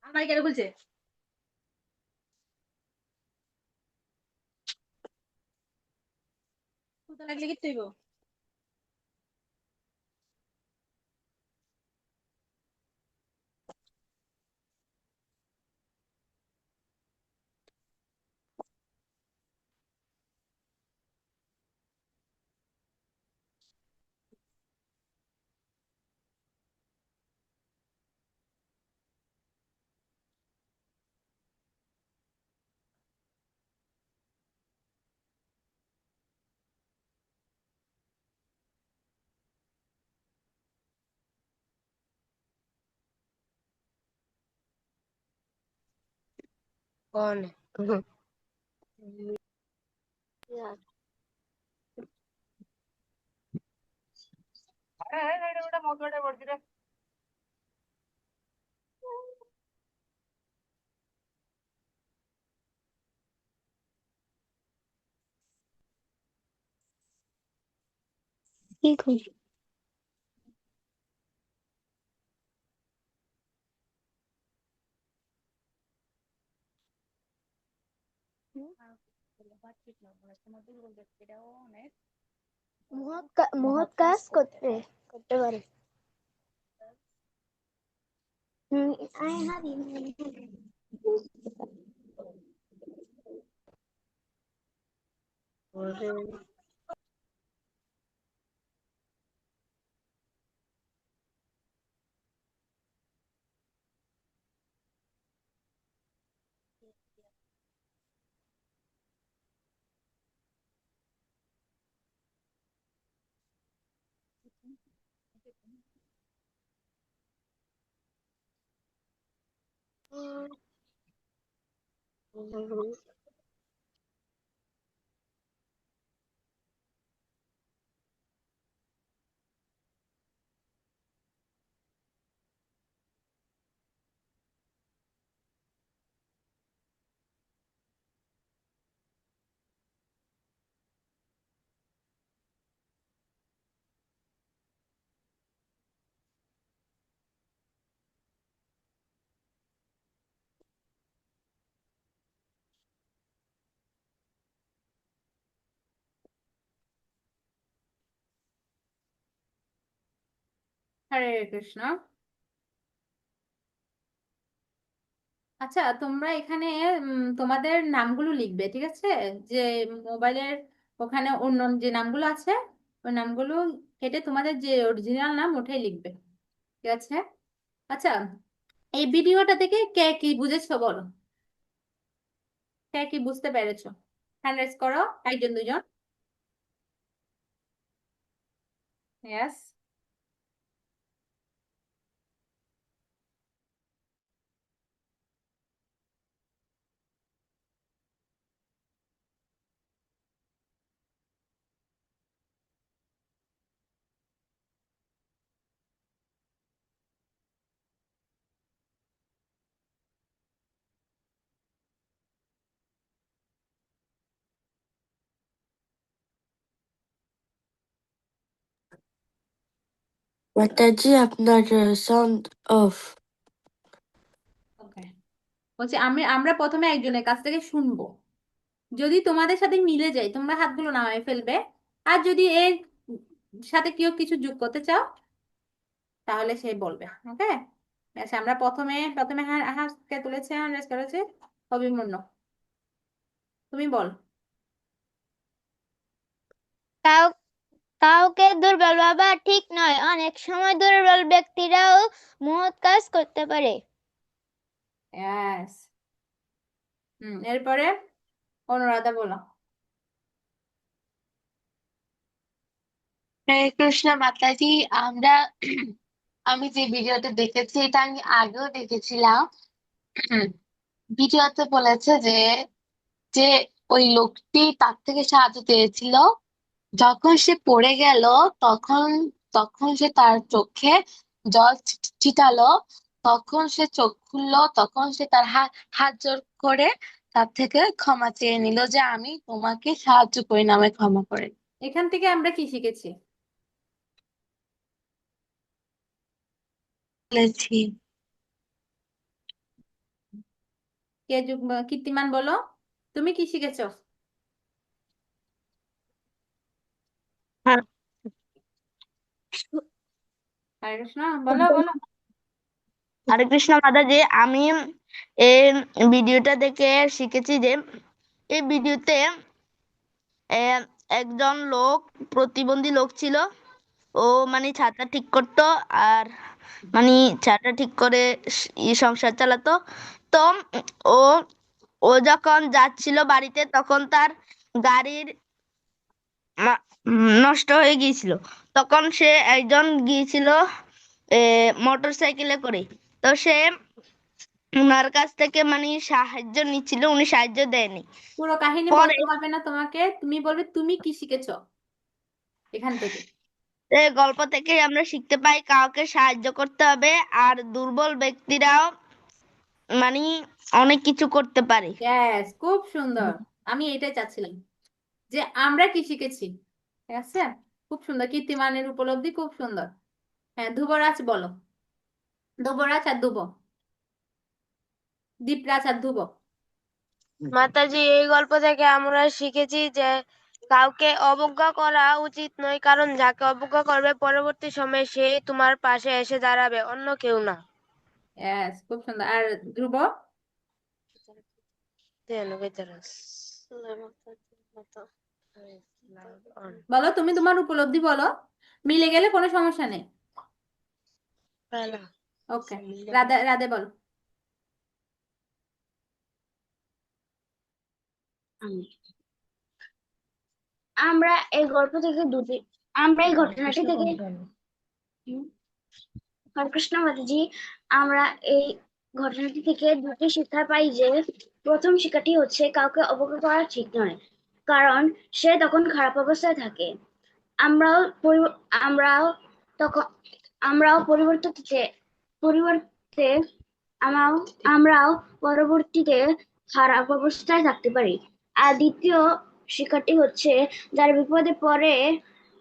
আমার কেন বলছে? কোথা লাগলে কি তুইব? কোন কি করি? মহৎ কাজ করতে করতে পারে। আয় হারি হরে কৃষ্ণ। আচ্ছা, তোমরা এখানে তোমাদের নামগুলো লিখবে, ঠিক আছে? যে মোবাইলের ওখানে অন্য যে নামগুলো আছে, ওই নামগুলো কেটে তোমাদের যে অরিজিনাল নাম ওটাই লিখবে, ঠিক আছে? আচ্ছা, এই ভিডিওটা থেকে কে কি বুঝেছো বলো, কে কি বুঝতে পেরেছো? হ্যান্ড রাইজ করো, একজন দুজন। ইয়েস। মাতাজি আপনার সাউন্ড অফ। ওকে, বলছি আমরা প্রথমে একজনের কাছ থেকে শুনবো, যদি তোমাদের সাথে মিলে যায় তোমরা হাতগুলো নামায় ফেলবে, আর যদি এর সাথে কেউ কিছু যোগ করতে চাও তাহলে সে বলবে। ওকে, আচ্ছা, আমরা প্রথমে প্রথমে হাঁসকে তুলেছে, হাঁস করেছে অভিমন্যু, তুমি বল। কাউ কাউকে দুর্বল ভাবা ঠিক নয়, অনেক সময় দুর্বল ব্যক্তিরাও মহৎ কাজ করতে পারে। ইয়েস। এরপরে অনুরাধা বলো। হরে কৃষ্ণ মাতাজি। আমরা আমি যে ভিডিওটা দেখেছি এটা আমি আগেও দেখেছিলাম। ভিডিওতে বলেছে যে যে ওই লোকটি তার থেকে সাহায্য চেয়েছিল, যখন সে পড়ে গেল তখন তখন সে তার চোখে জল ছিটালো, তখন সে চোখ খুললো, তখন সে তার হাত হাত জোড় করে তার থেকে ক্ষমা চেয়ে নিল যে আমি তোমাকে সাহায্য করি না, আমায় ক্ষমা করে এখান থেকে আমরা কি শিখেছি? বলেছি। কে কীর্তিমান বলো, তুমি কি শিখেছো? হ্যাঁ, হরে কৃষ্ণ, বলো বলো। হরে কৃষ্ণ মাতাজি, আমি এই ভিডিওটা দেখে শিখেছি যে এই ভিডিওতে একজন লোক, প্রতিবন্ধী লোক ছিল। ও মানে ছাতা ঠিক করতো, আর মানে ছাতা ঠিক করে সংসার চালাতো। তো ও ও যখন যাচ্ছিল বাড়িতে তখন তার গাড়ির নষ্ট হয়ে গিয়েছিল। তখন সে একজন গিয়েছিল মোটর সাইকেলে করে। তো সে ওনার কাছ থেকে মানে সাহায্য নিচ্ছিল, উনি সাহায্য দেয়নি। পুরো কাহিনী পরে বলতে হবে না তোমাকে, তুমি বলবে তুমি কি শিখেছো এখান থেকে। এই গল্প থেকে আমরা শিখতে পাই কাউকে সাহায্য করতে হবে, আর দুর্বল ব্যক্তিরাও মানে অনেক কিছু করতে পারে। ব্যাস, খুব সুন্দর। আমি এটাই চাচ্ছিলাম যে আমরা কি শিখেছি, ঠিক আছে? খুব সুন্দর, কীর্তিমানের উপলব্ধি খুব সুন্দর। হ্যাঁ, ধ্রুবরাজ বলো। ধ্রুবরাজ আর ধ্রুব, দীপরাজ আর ধ্রুব। মাতাজি, এই গল্প থেকে আমরা শিখেছি যে কাউকে অবজ্ঞা করা উচিত নয়, কারণ যাকে অবজ্ঞা করবে পরবর্তী সময়ে সে তোমার পাশে এসে দাঁড়াবে, অন্য কেউ না। ব্যাস, খুব সুন্দর। আর ধ্রুব বলো, তুমি তোমার উপলব্ধি বলো, মিলে গেলে কোনো সমস্যা নেই। ওকে, রাধে রাধে বলো। আমি আমরা এই গল্প থেকে আমরা এই ঘটনাটি থেকে হরে কৃষ্ণ মাতাজি, আমরা এই ঘটনাটি থেকে দুটি শিক্ষা পাই যে প্রথম শিক্ষাটি হচ্ছে কাউকে অবজ্ঞা করা ঠিক নয়, কারণ সে তখন খারাপ অবস্থায় থাকে। আমরাও আমরাও তখন আমরাও পরিবর্তে আমরাও আমরাও পরবর্তীতে খারাপ অবস্থায় থাকতে পারি। আর দ্বিতীয় শিক্ষাটি হচ্ছে যারা বিপদে পড়ে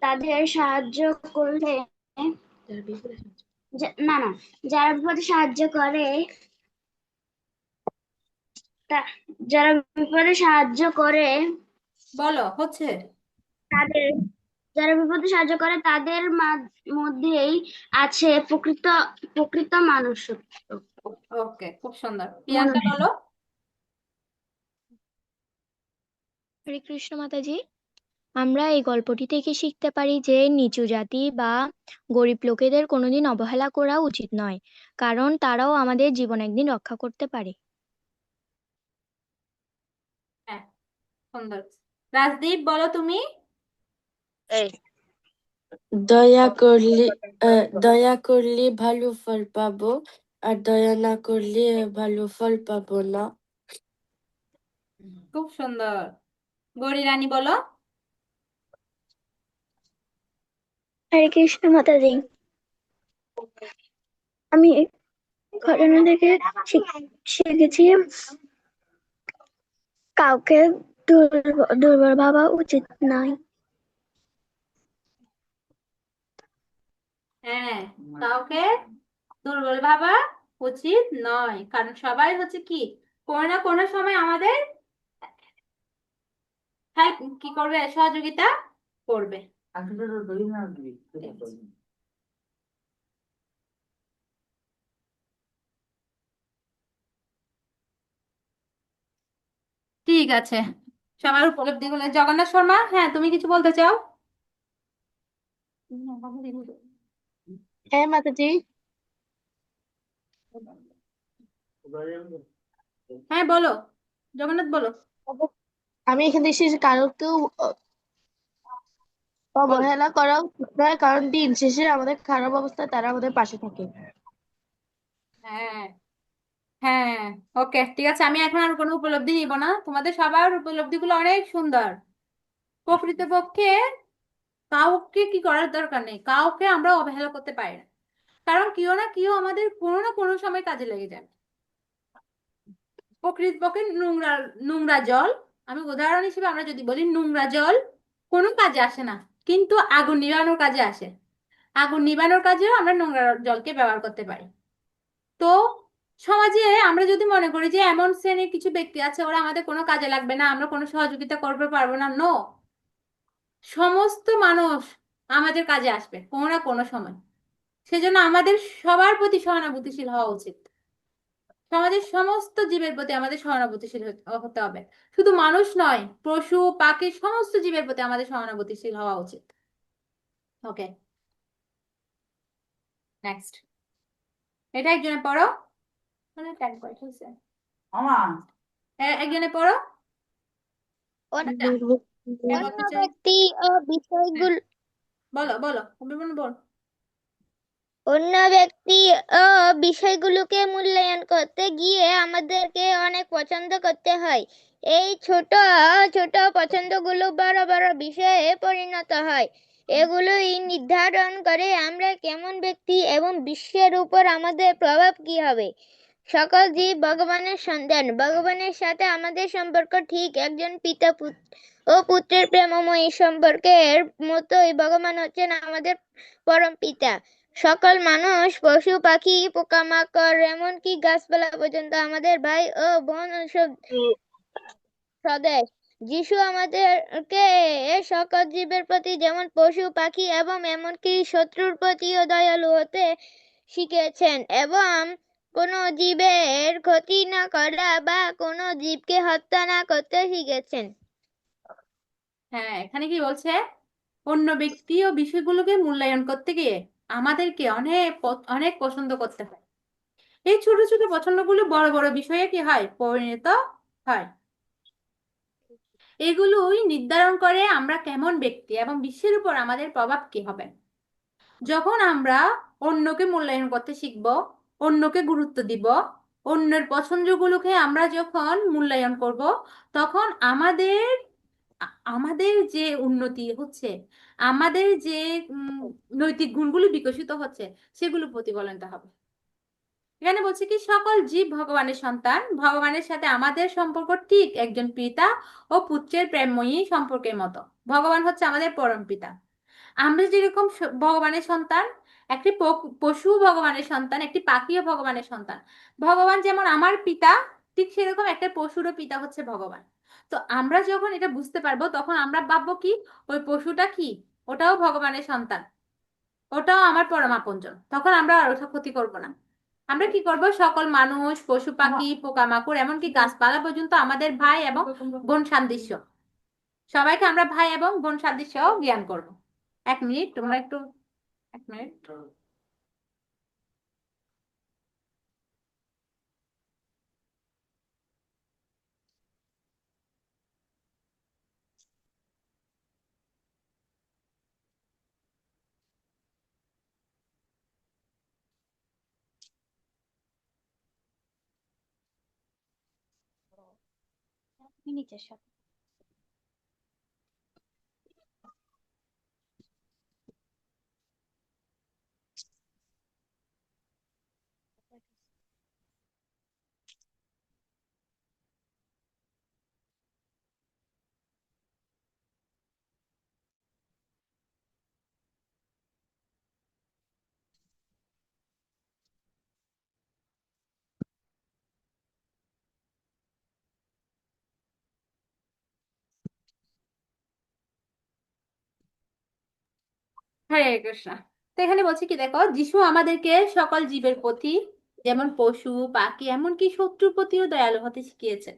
তাদের সাহায্য করলে না না, যারা বিপদে সাহায্য করে যারা বিপদে সাহায্য করে বলো হচ্ছে। তাদের যারা বিপদে সাহায্য করে তাদের মধ্যেই আছে প্রকৃত প্রকৃত মানুষত্ব। ওকে, খুব সুন্দর। প্রিয়াঙ্কা বলো। হরে কৃষ্ণ মাতাজি। আমরা এই গল্পটি থেকে শিখতে পারি যে নিচু জাতি বা গরিব লোকেদের কোনোদিন অবহেলা করা উচিত নয়, কারণ তারাও আমাদের জীবন একদিন রক্ষা করতে পারে। হ্যাঁ, সুন্দর। রাজদীপ বলো তুমি। এই দয়া করলে ভালো ফল পাবো, আর দয়া না করলে ভালো ফল পাবো না। খুব সুন্দর। গৌরী রানী বলো। হরে কৃষ্ণ মাতাজি। আমি ঘটনা থেকে শিখেছি কাউকে দুর্বল ভাবা উচিত নয়। হ্যাঁ, কাউকে দুর্বল ভাবা উচিত নয়, কারণ সবাই হচ্ছে কি কোনো না কোনো সময় আমাদের হেল্প কি করবে, সহযোগিতা করবে। ঠিক আছে, সবার উপলব্ধি গুলো। জগন্নাথ শর্মা, হ্যাঁ তুমি কিছু বলতে চাও? হ্যাঁ মাতাজি। হ্যাঁ বলো, জগন্নাথ বলো। আমি এখানে এসেছি কারোকেও বলো। অবহেলা করা উচিত নয়, কারণ দিন শেষে আমাদের খারাপ অবস্থায় তারা আমাদের পাশে থাকে। হ্যাঁ হ্যাঁ, ওকে ঠিক আছে, আমি এখন আর কোনো উপলব্ধি নিব না। তোমাদের সবার উপলব্ধিগুলো অনেক সুন্দর। প্রকৃতপক্ষে কাউকে কি করার দরকার নেই, কাউকে আমরা অবহেলা করতে পারি না, কারণ কেউ না কেউ আমাদের কোনো না কোনো সময় কাজে লেগে যাবে। প্রকৃতপক্ষে নোংরা নোংরা জল, আমি উদাহরণ হিসেবে আমরা যদি বলি, নোংরা জল কোনো কাজে আসে না, কিন্তু আগুন নিভানোর কাজে আসে। আগুন নিভানোর কাজেও আমরা নোংরা জলকে ব্যবহার করতে পারি। তো সমাজে আমরা যদি মনে করি যে এমন শ্রেণীর কিছু ব্যক্তি আছে, ওরা আমাদের কোনো কাজে লাগবে না, আমরা কোনো সহযোগিতা করতে পারবো না, নো, সমস্ত মানুষ আমাদের কাজে আসবে কোনো না কোনো সময়। সেজন্য আমাদের সবার প্রতি সহানুভূতিশীল হওয়া উচিত। সমাজের সমস্ত জীবের প্রতি আমাদের সহানুভূতিশীল হতে হবে। শুধু মানুষ নয়, পশু পাখি সমস্ত জীবের প্রতি আমাদের সহানুভূতিশীল হওয়া উচিত। ওকে, নেক্সট। এটা একজনে পড়ো, মানে টাইম কয় হয়েছে? একজনে পড়ো। এটা এবার অন্য হচ্ছে- ব্যক্তি ও বিষয়গুলো বলো বলো, অভিমান বল। অন্য ব্যক্তি ও বিষয়গুলোকে মূল্যায়ন করতে গিয়ে আমাদেরকে অনেক পছন্দ করতে হয়। এই ছোট ছোট পছন্দগুলো বড় বড় বিষয়ে পরিণত হয়। এগুলোই নির্ধারণ করে আমরা কেমন ব্যক্তি এবং বিশ্বের উপর আমাদের প্রভাব কি হবে। সকল জীব ভগবানের সন্তান। ভগবানের সাথে আমাদের সম্পর্ক ঠিক একজন পিতা ও পুত্রের প্রেমময়ী সম্পর্কের মতোই ভগবান হচ্ছেন আমাদের পরম পিতা। সকল মানুষ, পশু পাখি, পোকামাকড়, এমনকি গাছপালা পর্যন্ত আমাদের ভাই ও বোন স্বদেশ। যিশু আমাদেরকে সকল জীবের প্রতি, যেমন পশু পাখি এবং এমনকি শত্রুর প্রতিও দয়ালু হতে শিখিয়েছেন, এবং কোনো জীবের ক্ষতি না করা বা কোনো জীবকে হত্যা না করতে শিখেছেন। হ্যাঁ, এখানে কি বলছে? অন্য ব্যক্তি ও বিষয়গুলোকে মূল্যায়ন করতে গিয়ে আমাদেরকে অনেক অনেক পছন্দ করতে হয়। এই ছোট ছোট পছন্দগুলো বড় বড় বিষয়ে কি হয়, পরিণত হয়। এগুলোই নির্ধারণ করে আমরা কেমন ব্যক্তি এবং বিশ্বের উপর আমাদের প্রভাব কি হবে। যখন আমরা অন্যকে মূল্যায়ন করতে শিখব, অন্যকে গুরুত্ব দিব, অন্যের পছন্দগুলোকে আমরা যখন মূল্যায়ন করব, তখন আমাদের যে উন্নতি হচ্ছে, আমাদের যে নৈতিক গুণগুলো বিকশিত হচ্ছে, সেগুলো প্রতিফলিত হবে। এখানে বলছে কি, সকল জীব ভগবানের সন্তান। ভগবানের সাথে আমাদের সম্পর্ক ঠিক একজন পিতা ও পুত্রের প্রেমময়ী সম্পর্কের মতো। ভগবান হচ্ছে আমাদের পরম পিতা। আমরা যেরকম ভগবানের সন্তান, একটি পশু ভগবানের সন্তান, একটি পাখিও ভগবানের সন্তান। ভগবান যেমন আমার পিতা, ঠিক সেরকম একটা পশুরও পিতা হচ্ছে ভগবান। তো আমরা যখন এটা বুঝতে পারবো, তখন আমরা ভাববো কি, ওই পশুটা কি ওটাও ভগবানের সন্তান, ওটাও আমার পরম আপনজন। তখন আমরা আর ওটা ক্ষতি করব না। আমরা কি করব, সকল মানুষ, পশু পাখি, পোকামাকড়, এমনকি গাছপালা পর্যন্ত আমাদের ভাই এবং বোন সাদৃশ্য। সবাইকে আমরা ভাই এবং বোন সাদৃশ্য জ্ঞান করব। 1 মিনিট, তোমরা একটু 1 মিনিট। নিচের সাথে হরে কৃষ্ণ। তো এখানে বলছি কি, দেখো, যিশু আমাদেরকে সকল জীবের প্রতি, যেমন পশু পাখি এমনকি শত্রুর প্রতিও দয়ালু হতে শিখিয়েছেন,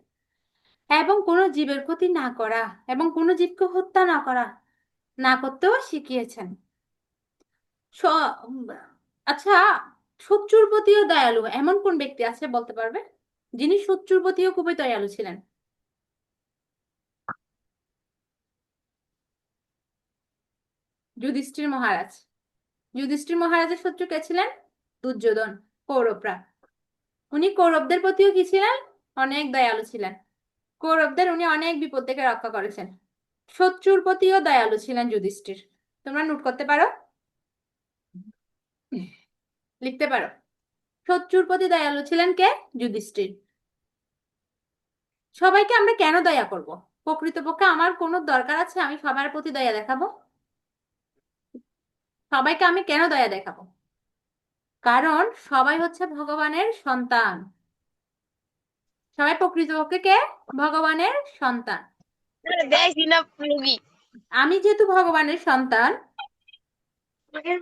এবং কোনো জীবের ক্ষতি না করা এবং কোনো জীবকে হত্যা না করা, না করতেও শিখিয়েছেন। উম, আচ্ছা, শত্রুর প্রতিও দয়ালু এমন কোন ব্যক্তি আছে বলতে পারবে, যিনি শত্রুর প্রতিও খুবই দয়ালু ছিলেন? যুধিষ্ঠির মহারাজ। যুধিষ্ঠির মহারাজের শত্রু কে ছিলেন? দুর্যোধন, কৌরবরা। উনি কৌরবদের প্রতিও কি ছিলেন? অনেক দয়ালু ছিলেন। কৌরবদের উনি অনেক বিপদ থেকে রক্ষা করেছেন। শত্রুর প্রতিও দয়ালু ছিলেন যুধিষ্ঠির। তোমরা নোট করতে পারো, লিখতে পারো। শত্রুর প্রতি দয়ালু ছিলেন কে? যুধিষ্ঠির। সবাইকে আমরা কেন দয়া করব? প্রকৃতপক্ষে আমার কোনো দরকার আছে আমি সবার প্রতি দয়া দেখাবো? সবাইকে আমি কেন দয়া দেখাবো? কারণ সবাই হচ্ছে ভগবানের সন্তান। সবাই প্রকৃতপক্ষে কে? ভগবানের সন্তান। দেখি না রুগী আমি যেহেতু ভগবানের সন্তান,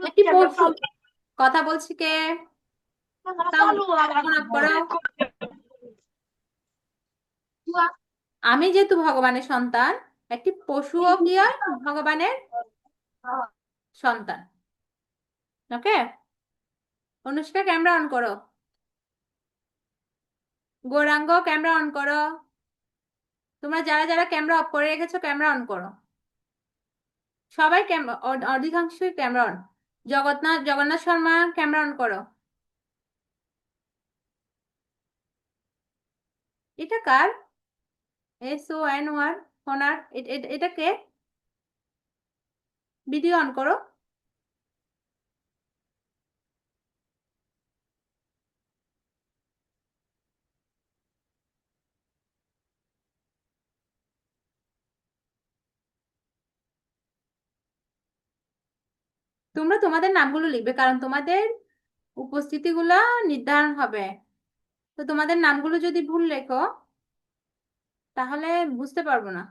একটি পশু, কথা বলছি কে? সাউন্ড অফ করো। আমি যেহেতু ভগবানের সন্তান, একটি পশুও কি হয়? ভগবানের সন্তান। ওকে, অনুষ্কা ক্যামেরা অন করো। গৌরাঙ্গ ক্যামেরা অন করো। তোমরা যারা যারা ক্যামেরা অফ করে রেখেছো ক্যামেরা অন করো। সবাই অধিকাংশই camera on. Jagannath Sharma camera on করো। এটা কার? SON1 ওনার, এটা কে? ভিডিও অন করো। তোমরা তোমাদের নামগুলো লিখবে, কারণ তোমাদের উপস্থিতিগুলো নির্ধারণ হবে। তো তোমাদের নামগুলো যদি ভুল লেখো তাহলে বুঝতে পারবো না।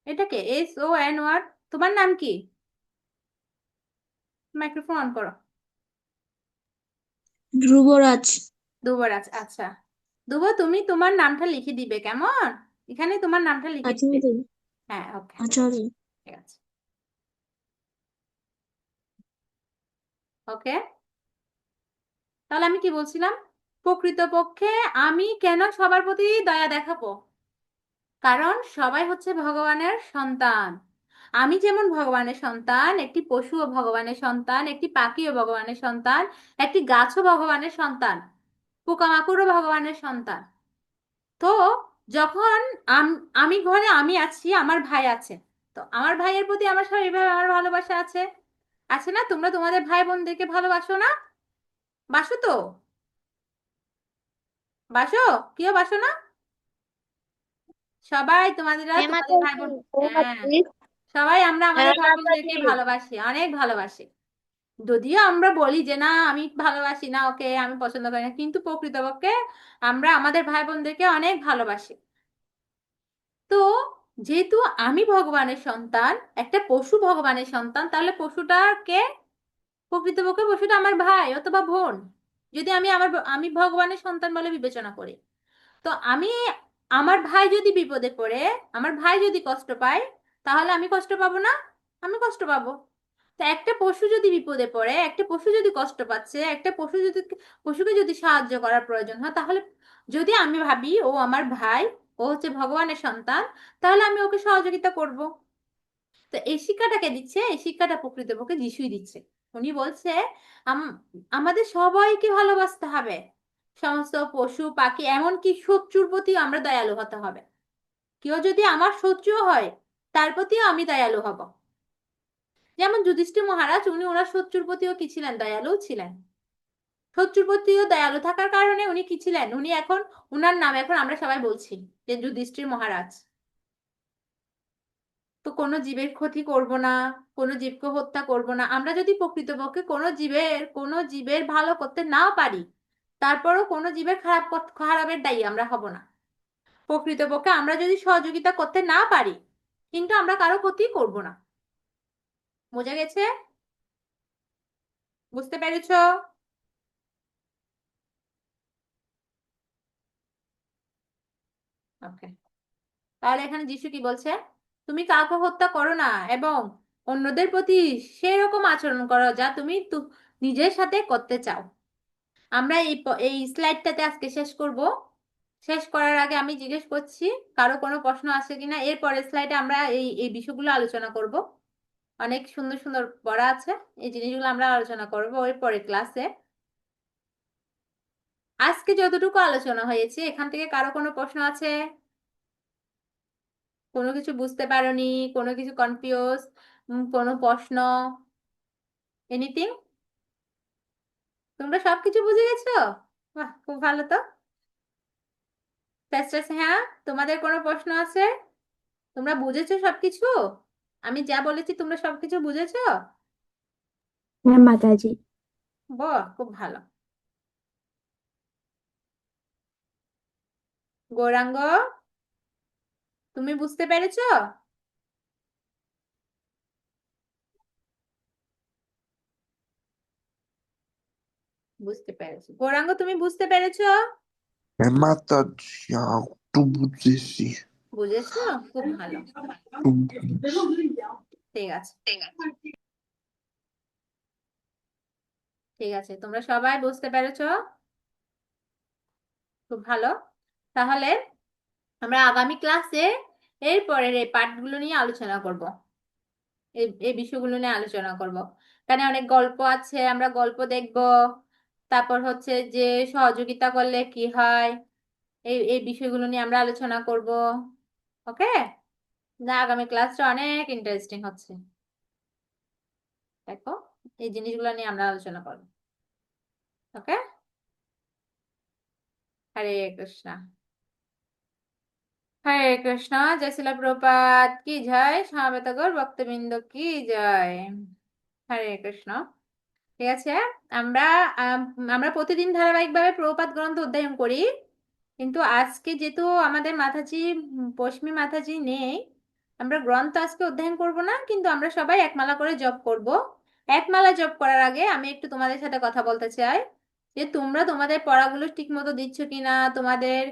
এটা কে? SON1, তোমার নাম কি? মাইক্রোফোন অন করো। ধ্রুবরাজ। ধ্রুবরাজ, আচ্ছা। ধ্রুব, তুমি তোমার নামটা লিখে দিবে, কেমন? এখানে তোমার নামটা লিখে দিবে। আচার্য। হ্যাঁ, ওকে, আচার্য। ঠিক আছে। ওকে, তাহলে আমি কি বলছিলাম? প্রকৃতপক্ষে আমি কেন সবার প্রতি দয়া দেখাবো? কারণ সবাই হচ্ছে ভগবানের সন্তান। আমি যেমন ভগবানের সন্তান, একটি পশুও ভগবানের সন্তান, একটি পাখিও ভগবানের সন্তান, একটি গাছও ভগবানের সন্তান, পোকামাকড়ও ভগবানের সন্তান। তো যখন আমি ঘরে আমি আছি, আমার ভাই আছে, তো আমার ভাইয়ের প্রতি আমার স্বাভাবিকভাবে আমার ভালোবাসা আছে। আছে না? তোমরা তোমাদের ভাই বোনদেরকে ভালোবাসো না? বাসো তো? বাসো? কেউ বাসো না? সবাই তোমাদের হ্যাঁ তোমাদের ভাই মাতাজি। বোন, হ্যাঁ, সবাই আমরা আমাদের হ্যাঁ ভাই বোনদেরকে মাতাজি ভালোবাসি, অনেক ভালোবাসি। যদিও আমরা বলি যে না আমি ভালোবাসি না, ওকে আমি পছন্দ করি না, কিন্তু প্রকৃতপক্ষে আমরা আমাদের ভাই বোনদেরকে অনেক ভালোবাসি। তো যেহেতু আমি ভগবানের সন্তান, একটা পশু ভগবানের সন্তান, তাহলে পশুটা কে? প্রকৃতপক্ষে পশুটা আমার ভাই অথবা বোন, যদি আমি ভগবানের সন্তান বলে বিবেচনা করি। তো আমার ভাই যদি বিপদে পড়ে, আমার ভাই যদি কষ্ট পায়, তাহলে আমি কষ্ট পাবো না? আমি কষ্ট পাবো। তো একটা পশু যদি বিপদে পড়ে, একটা পশু যদি কষ্ট পাচ্ছে, একটা পশুকে যদি সাহায্য করার প্রয়োজন হয়, তাহলে যদি আমি ভাবি ও আমার ভাই, ও হচ্ছে ভগবানের সন্তান, তাহলে আমি ওকে সহযোগিতা করব। তো এই শিক্ষাটাকে দিচ্ছে, এই শিক্ষাটা প্রকৃতপক্ষে যিশুই দিচ্ছে। উনি বলছে আমাদের সবাইকে ভালোবাসতে হবে, সমস্ত পশু পাখি, এমনকি শত্রুর প্রতিও আমরা দয়ালু হতে হবে। কেউ যদি আমার শত্রু হয়, তার প্রতিও আমি দয়ালু হব। যেমন যুধিষ্ঠির মহারাজ, উনি ওনার শত্রুর প্রতিও কি ছিলেন? দয়ালু ছিলেন। শত্রুর প্রতিও দয়ালু থাকার কারণে উনি কি ছিলেন? উনি এখন, উনার নাম এখন আমরা সবাই বলছি যে যুধিষ্ঠির মহারাজ। তো কোনো জীবের ক্ষতি করব না, কোনো জীবকে হত্যা করব না। আমরা যদি প্রকৃতপক্ষে কোনো জীবের ভালো করতে না পারি, তারপরও কোনো জীবের খারাপের দায়ী আমরা হব না। প্রকৃতপক্ষে আমরা যদি সহযোগিতা করতে না পারি, কিন্তু আমরা কারো ক্ষতি করব না। বোঝা গেছে? বুঝতে পেরেছো? ওকে। তাহলে এখানে যিশু কি বলছে? তুমি কাউকে হত্যা করো না, এবং অন্যদের প্রতি সেরকম আচরণ করো যা তুমি নিজের সাথে করতে চাও। আমরা এই স্লাইডটাতে আজকে শেষ করব। শেষ করার আগে আমি জিজ্ঞেস করছি, কারো কোনো প্রশ্ন আছে কিনা? এর পরের স্লাইডে আমরা এই এই বিষয়গুলো আলোচনা করব। অনেক সুন্দর সুন্দর পড়া আছে, এই জিনিসগুলো আমরা আলোচনা করব ওই পরের ক্লাসে। আজকে যতটুকু আলোচনা হয়েছে, এখান থেকে কারো কোনো প্রশ্ন আছে? কোনো কিছু বুঝতে পারোনি? কোনো কিছু কনফিউজ? কোনো প্রশ্ন? এনিথিং? তোমরা সবকিছু বুঝে গেছো? বাহ, খুব ভালো তো। হ্যাঁ, তোমাদের কোনো প্রশ্ন আছে? তোমরা বুঝেছো সবকিছু? আমি যা বলেছি তোমরা সবকিছু বুঝেছো? হ্যাঁ মাতাজি। বাহ, খুব ভালো। গৌরাঙ্গ, তুমি বুঝতে পেরেছো? বুঝতে পেরেছো। গৌরাঙ্গ, তুমি বুঝতে পেরেছো? হ্যাঁ মাতাজি, একটু বুঝেছি। বুঝেছো? খুব ভালো। ঠিক আছে, ঠিক আছে, তোমরা সবাই বুঝতে পেরেছো? খুব ভালো। তাহলে আমরা আগামী ক্লাসে এর পরের এই পার্টগুলো নিয়ে আলোচনা করব। এই বিষয়গুলো নিয়ে আলোচনা করব। এখানে অনেক গল্প আছে, আমরা গল্প দেখব। তারপর হচ্ছে যে সহযোগিতা করলে কি হয়, এই এই বিষয়গুলো নিয়ে আমরা আলোচনা করব। ওকে? না, আগামী ক্লাসটা অনেক ইন্টারেস্টিং হচ্ছে। দেখো, এই জিনিসগুলো নিয়ে আমরা আলোচনা করব। ওকে? হরে কৃষ্ণ। হরে কৃষ্ণ। জয় শিলা প্রপাত কি জয়, সমবেত গৌর ভক্তবৃন্দ কি জয়। হরে কৃষ্ণ। ঠিক আছে। আমরা আম, আমরা প্রতিদিন ধারাবাহিকভাবে প্রভুপাদ গ্রন্থ অধ্যয়ন করি, কিন্তু আজকে যেহেতু আমাদের মাতাজি, পশ্চিমী মাতাজি নেই, আমরা গ্রন্থ আজকে অধ্যয়ন করব না, কিন্তু আমরা সবাই একমালা করে জপ করব। একমালা জপ করার আগে আমি একটু তোমাদের সাথে কথা বলতে চাই যে তোমরা তোমাদের পড়াগুলো ঠিক মতো দিচ্ছ কিনা। তোমাদের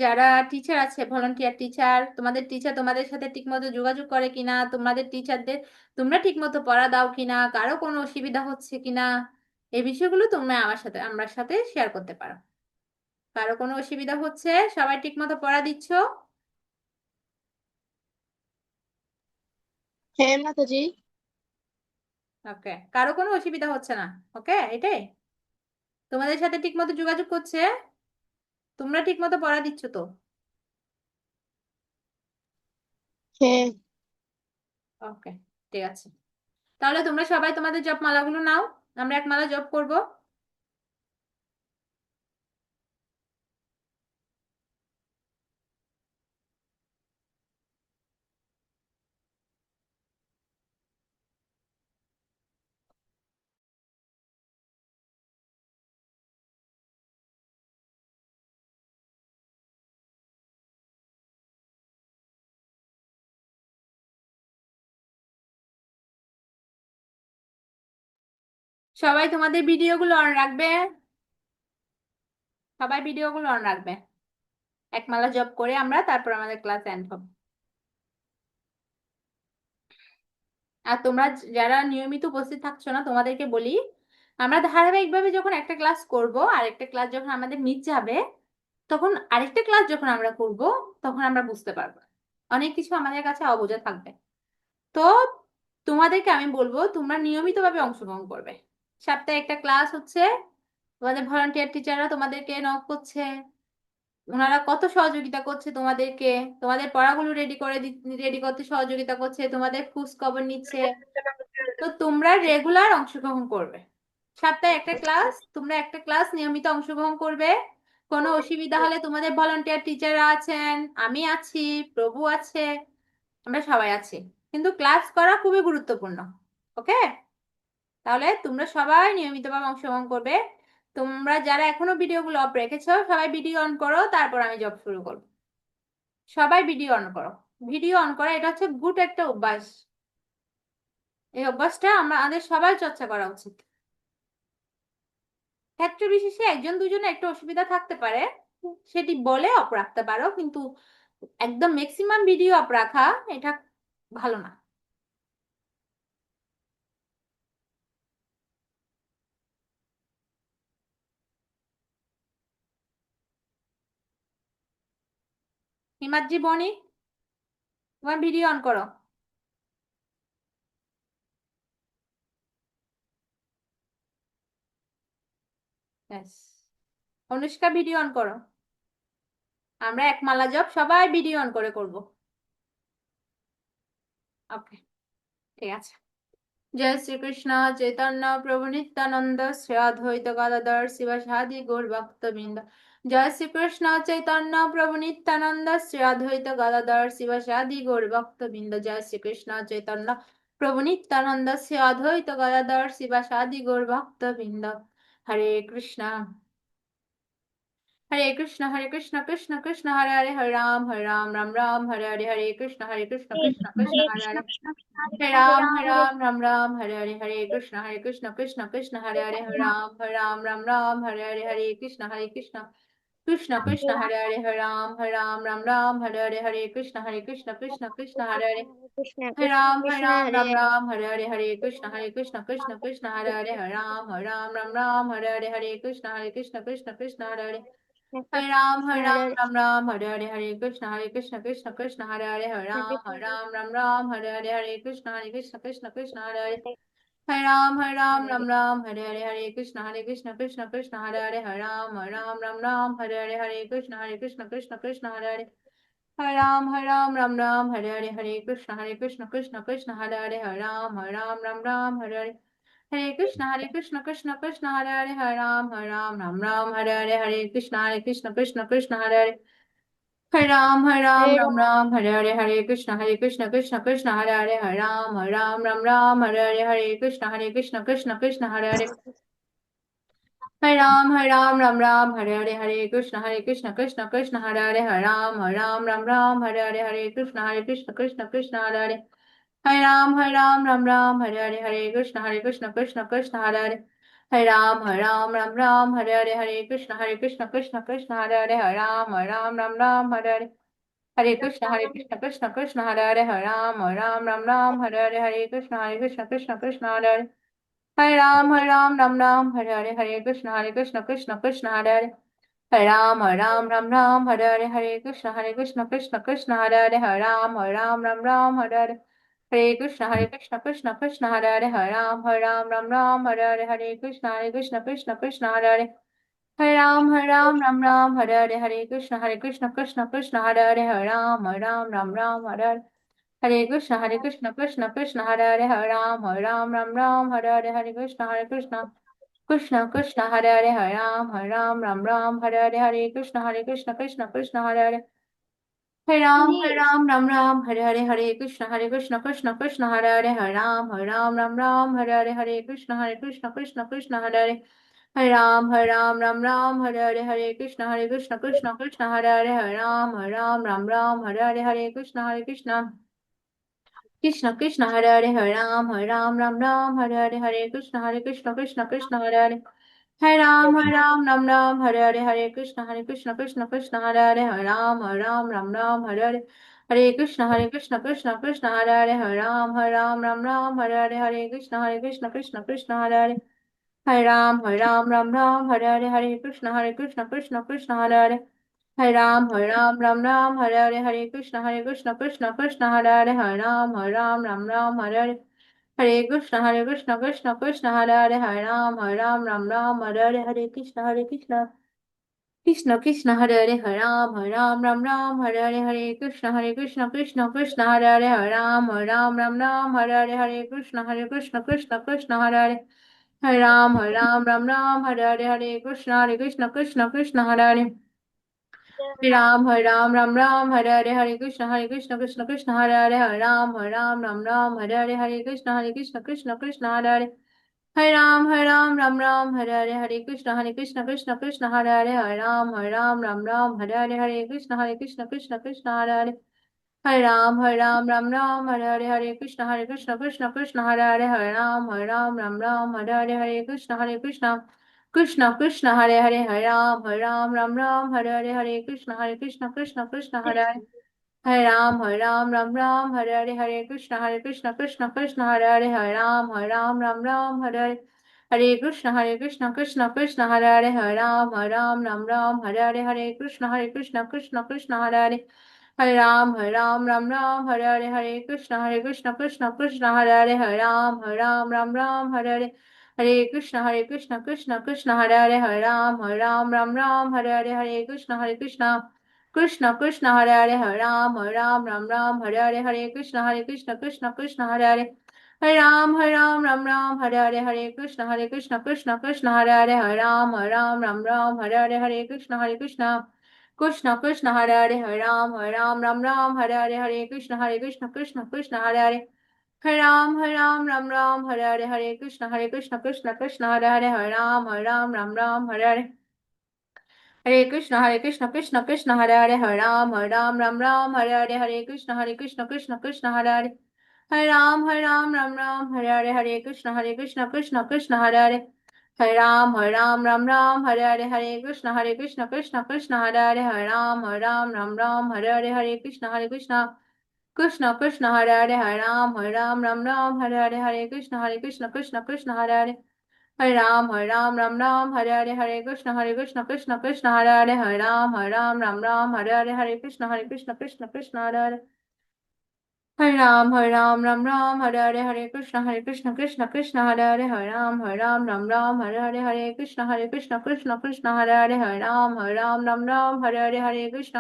যারা টিচার আছে, ভলান্টিয়ার টিচার, তোমাদের টিচার তোমাদের সাথে ঠিক মতো যোগাযোগ করে কিনা, তোমাদের টিচারদের তোমরা ঠিক মতো পড়া দাও কিনা, কারো কোনো অসুবিধা হচ্ছে কিনা, এই বিষয়গুলো তোমরা আমার সাথে শেয়ার করতে পারো। কারো কোনো অসুবিধা হচ্ছে? সবাই ঠিক মতো পড়া দিচ্ছ? হ্যাঁ মাতাজি। ওকে, কারো কোনো অসুবিধা হচ্ছে না? ওকে, এটাই তোমাদের সাথে ঠিক মতো যোগাযোগ করছে? তোমরা ঠিক মতো পড়া দিচ্ছ তো? হ্যাঁ। ওকে, ঠিক আছে। তাহলে তোমরা সবাই তোমাদের জপ মালাগুলো নাও, আমরা এক মালা জপ করব। সবাই তোমাদের ভিডিওগুলো অন রাখবে, সবাই ভিডিওগুলো অন রাখবে। একমালা জব করে আমরা তারপর আমাদের ক্লাস এন্ড হবে। আর তোমরা যারা নিয়মিত উপস্থিত থাকছো না তোমাদেরকে বলি, আমরা ধারাবাহিকভাবে যখন একটা ক্লাস করব, আরেকটা ক্লাস যখন আমাদের মিস যাবে, তখন আরেকটা ক্লাস যখন আমরা করব, তখন আমরা বুঝতে পারবো, অনেক কিছু আমাদের কাছে অবোঝা থাকবে। তো তোমাদেরকে আমি বলবো তোমরা নিয়মিতভাবে অংশগ্রহণ করবে। সপ্তাহে একটা ক্লাস হচ্ছে, তোমাদের ভলান্টিয়ার টিচাররা তোমাদেরকে নক করছে, ওনারা কত সহযোগিতা করছে তোমাদেরকে, তোমাদের পড়াগুলো রেডি করতে সহযোগিতা করছে, তোমাদের খোঁজ খবর নিচ্ছে। তো তোমরা রেগুলার অংশগ্রহণ করবে। সপ্তাহে একটা ক্লাস, তোমরা একটা ক্লাস নিয়মিত অংশগ্রহণ করবে। কোনো অসুবিধা হলে তোমাদের ভলান্টিয়ার টিচাররা আছেন, আমি আছি, প্রভু আছে, আমরা সবাই আছি। কিন্তু ক্লাস করা খুবই গুরুত্বপূর্ণ। ওকে, তাহলে তোমরা সবাই নিয়মিতভাবে অংশগ্রহণ করবে। তোমরা যারা এখনো ভিডিওগুলো অফ রেখেছো সবাই ভিডিও অন করো, তারপর আমি জব শুরু করবো। সবাই ভিডিও অন করো। ভিডিও অন করা এটা হচ্ছে গুড একটা অভ্যাস। এই অভ্যাসটা আমাদের সবাই চর্চা করা উচিত। ক্ষেত্র বিশেষে একজন দুজনে একটু অসুবিধা থাকতে পারে, সেটি বলে অফ রাখতে পারো, কিন্তু একদম ম্যাক্সিমাম ভিডিও অফ রাখা এটা ভালো না। হিমাদ্রি বনি, তোমার ভিডিও অন করো। ব্যাস, অনুষ্কা ভিডিও অন করো। আমরা এক মালা জপ সবাই ভিডিও অন করে করব। ওকে, ঠিক আছে। জয় শ্রীকৃষ্ণ চৈতন্য প্রভু নিত্যানন্দ শ্রী অদ্বৈত গদাধর শিবাসাদি গৌর ভক্তবৃন্দ। জয় শ্রীকৃষ্ণ চৈতন্য প্রভু নিত্যানন্দ শ্রী অদ্বৈত গদাধর শিবাসাদি গৌর ভক্তবৃন্দ। জয় শ্রীকৃষ্ণ চৈতন্য প্রভু নিত্যানন্দ শ্রী অদ্বৈত গদাধর শিবাসাদি গৌর ভক্তবৃন্দ। হরে কৃষ্ণ হরে কৃষ্ণ কৃষ্ণ কৃষ্ণ হরে হরে, হরে রাম রাম রাম হরে হরে, হরে কৃষ্ণ কৃষ্ণ কৃষ্ণ হরে হরে কৃষ্ণ হরে, কৃষ্ণ কৃষ্ণ হরে হরে হরে রাম রাম হরে রাম রাম হরে হরে, হরে কৃষ্ণ কৃষ্ণ কৃষ্ণ হরে হরে, হরে রাম রাম রাম হরে হরে, হরে কৃষ্ণ কৃষ্ণ কৃষ্ণ হরে রাম হরে হরে, হরে রাম রাম রাম হরে হরে, হরে কৃষ্ণ কৃষ্ণ হরে হরে, কৃষ্ণ হরে কৃষ্ণ কৃষ্ণ হরে রাম রাম রাম হরে হরে, হরে কৃষ্ণ কৃষ্ণ হরে হরে, হরে রাম রাম রাম হরে হরে, হরে কৃষ্ণ কৃষ্ণ হরে হরে, কৃষ্ণ হরে কৃষ্ণ হরে রাম রাম হরে হরে, হরে কৃষ্ণ কৃষ্ণ হরে হরে, হরে রাম রাম হরে হরে, হরে কৃষ্ণ কৃষ্ণ হরে হরে, হরে রাম রাম হরে হরে, হরে কৃষ্ণ কৃষ্ণ হরে হরে, হরে রাম রাম হরে হরে, হরে কৃষ্ণ কৃষ্ণ হরে হরে, হরে রাম রাম হরে হরে, হরে কৃষ্ণ কৃষ্ণ হরে হরে, হরে রাম হরে হরে, হরে কৃষ্ণ কৃষ্ণ হরে হরে, হরে রাম রাম হরে হরে, হরে কৃষ্ণ কৃষ্ণ হরে হরে, হরে হরে রাম হরে হরে, হরে কৃষ্ণ কৃষ্ণ হরে হরে, হরে রাম হরে হরে, হরে কৃষ্ণ কৃষ্ণ হরে হরে, হরে রাম হরে হরে, হরে কৃষ্ণ কৃষ্ণ হরে হরে, হরে রাম হরে হরে, হরে কৃষ্ণ কৃষ্ণ হরে হরে, হরে রাম হরে হরে, হরে কৃষ্ণ কৃষ্ণ হরে হরে, হরে রাম হরে হরে, হরে কৃষ্ণ কৃষ্ণ হরে হরে, হরে রাম হরে হরে, হরে কৃষ্ণ কৃষ্ণ হরে হরে, হরে রাম হরে হরে, হরে কৃষ্ণ কৃষ্ণ হরে হরে, হরে রাম হরে হরে, হরে কৃষ্ণ কৃষ্ণ হরে হরে, হরে রাম হরে হরে, হরে কৃষ্ণ কৃষ্ণ হরে হরে, হরে রাম হরে হরে, হরে কৃষ্ণ কৃষ্ণ হরে হরে, হরে রাম হরে হরে, হরে কৃষ্ণ কৃষ্ণ হরে হরে, হরে রাম হরে হরে, হরে কৃষ্ণ কৃষ্ণ হরে হরে, হরে রাম হরে হরে, হরে কৃষ্ণ কৃষ্ণ হরে হরে, হরে রাম হরে হরে, হরে কৃষ্ণ কৃষ্ণ হরে হরে, হরে রাম হরে হরে, হরে কৃষ্ণ কৃষ্ণ হরে হরে, হরে রাম হরে হরে, হরে কৃষ্ণ কৃষ্ণ হরে হরে, হরে রাম হরে হরে, হরে কৃষ্ণ কৃষ্ণ হরে হরে, হরে রাম হরে হরে, হরে কৃষ্ণ কৃষ্ণ হরে হরে, হরে রাম হরে হরে, হরে Krishna Krishna Krishna Hare Hare Hare Ram Ram Ram Hare Hare Hare Krishna Krishna Krishna Hare Hare Hare Ram Ram Ram Hare Hare Hare Krishna Krishna Hare Ram Ram Ram Hare Hare Hare Krishna Hare Ram Ram Ram Hare Hare Hare Krishna Hare Hare Hare Ram Ram Hare Hare Hare Krishna Hare Hare Hare Ram Ram Hare Hare Hare Krishna Hare Hare Hare Ram Ram Hare Hare Krishna Hare Hare Ram Ram Hare Hare Hare Krishna Krishna Krishna Hare Hare Hare Ram Ram Hare Hare Hare Krishna Hare Hare Hare Ram Ram Hare Hare Hare Krishna Hare Hare Ram Ram Hare Hare Hare Krishna Hare Hare Hare Ram Hare Krishna Hare Hare Ram Hare Krishna Hare Hare Ram Hare Hare Krishna Hare Hare Ram Hare Hare Krishna Hare Hare Ram Hare Hare Krishna Hare Hare Ram Hare Hare Krishna Hare Hare Ram Hare Hare Krishna Hare Hare Ram Hare Hare Krishna Hare Hare Ram Hare Krishna Hare Hare Ram Hare Hare Krishna Hare Hare Hare Krishna Hare Hare Ram Hare Hare Hare Krishna Krishna Hare Hare Ram Hare Hare Krishna Hare Hare Hare Krishna Hare Hare Ram Hare Hare Krishna Hare Hare Ram Hare Hare Krishna Hare Hare Hare Hare Krishna Hare Hare Ram Hare Hare Krishna Hare Hare Ram Hare Hare Krishna Hare Hare Hare Krishna Hare Hare Hare Krishna Hare Hare Ram Hare Hare Krishna Hare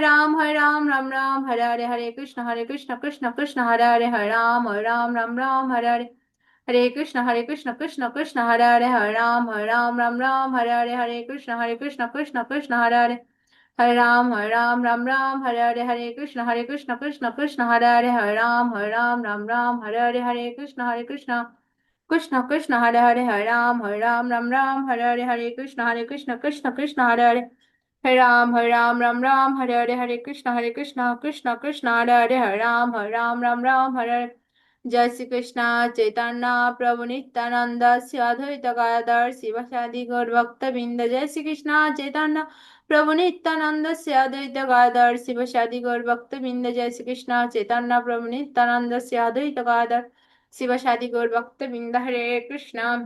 Hare Hare Hare Hare Hare Krishna Hare Hare Hare Hare Hare Krishna Hare Hare Krishna Hare Hare Krishna Hare Hare Hare Krishna Hare Krishna Hare Hare Hare Krishna Hare Hare Krishna Hare Hare Hare जय श्री कृष्णा चैतन्य प्रभु नित्यानंद श्री अद्वैत गदाधर शिवासादि गौर भक्त बिंद जय श्री कृष्णा चैतन्य प्रभु नित्यानंद श्री अद्वैत गदाधर शिवासादि गौर भक्त बिंद जय श्री कृष्णा चैतन्य प्रभु नित्यानंद श्री अद्वैत गदाधर शिवासादि गौर भक्त बिंद हरे कृष्णा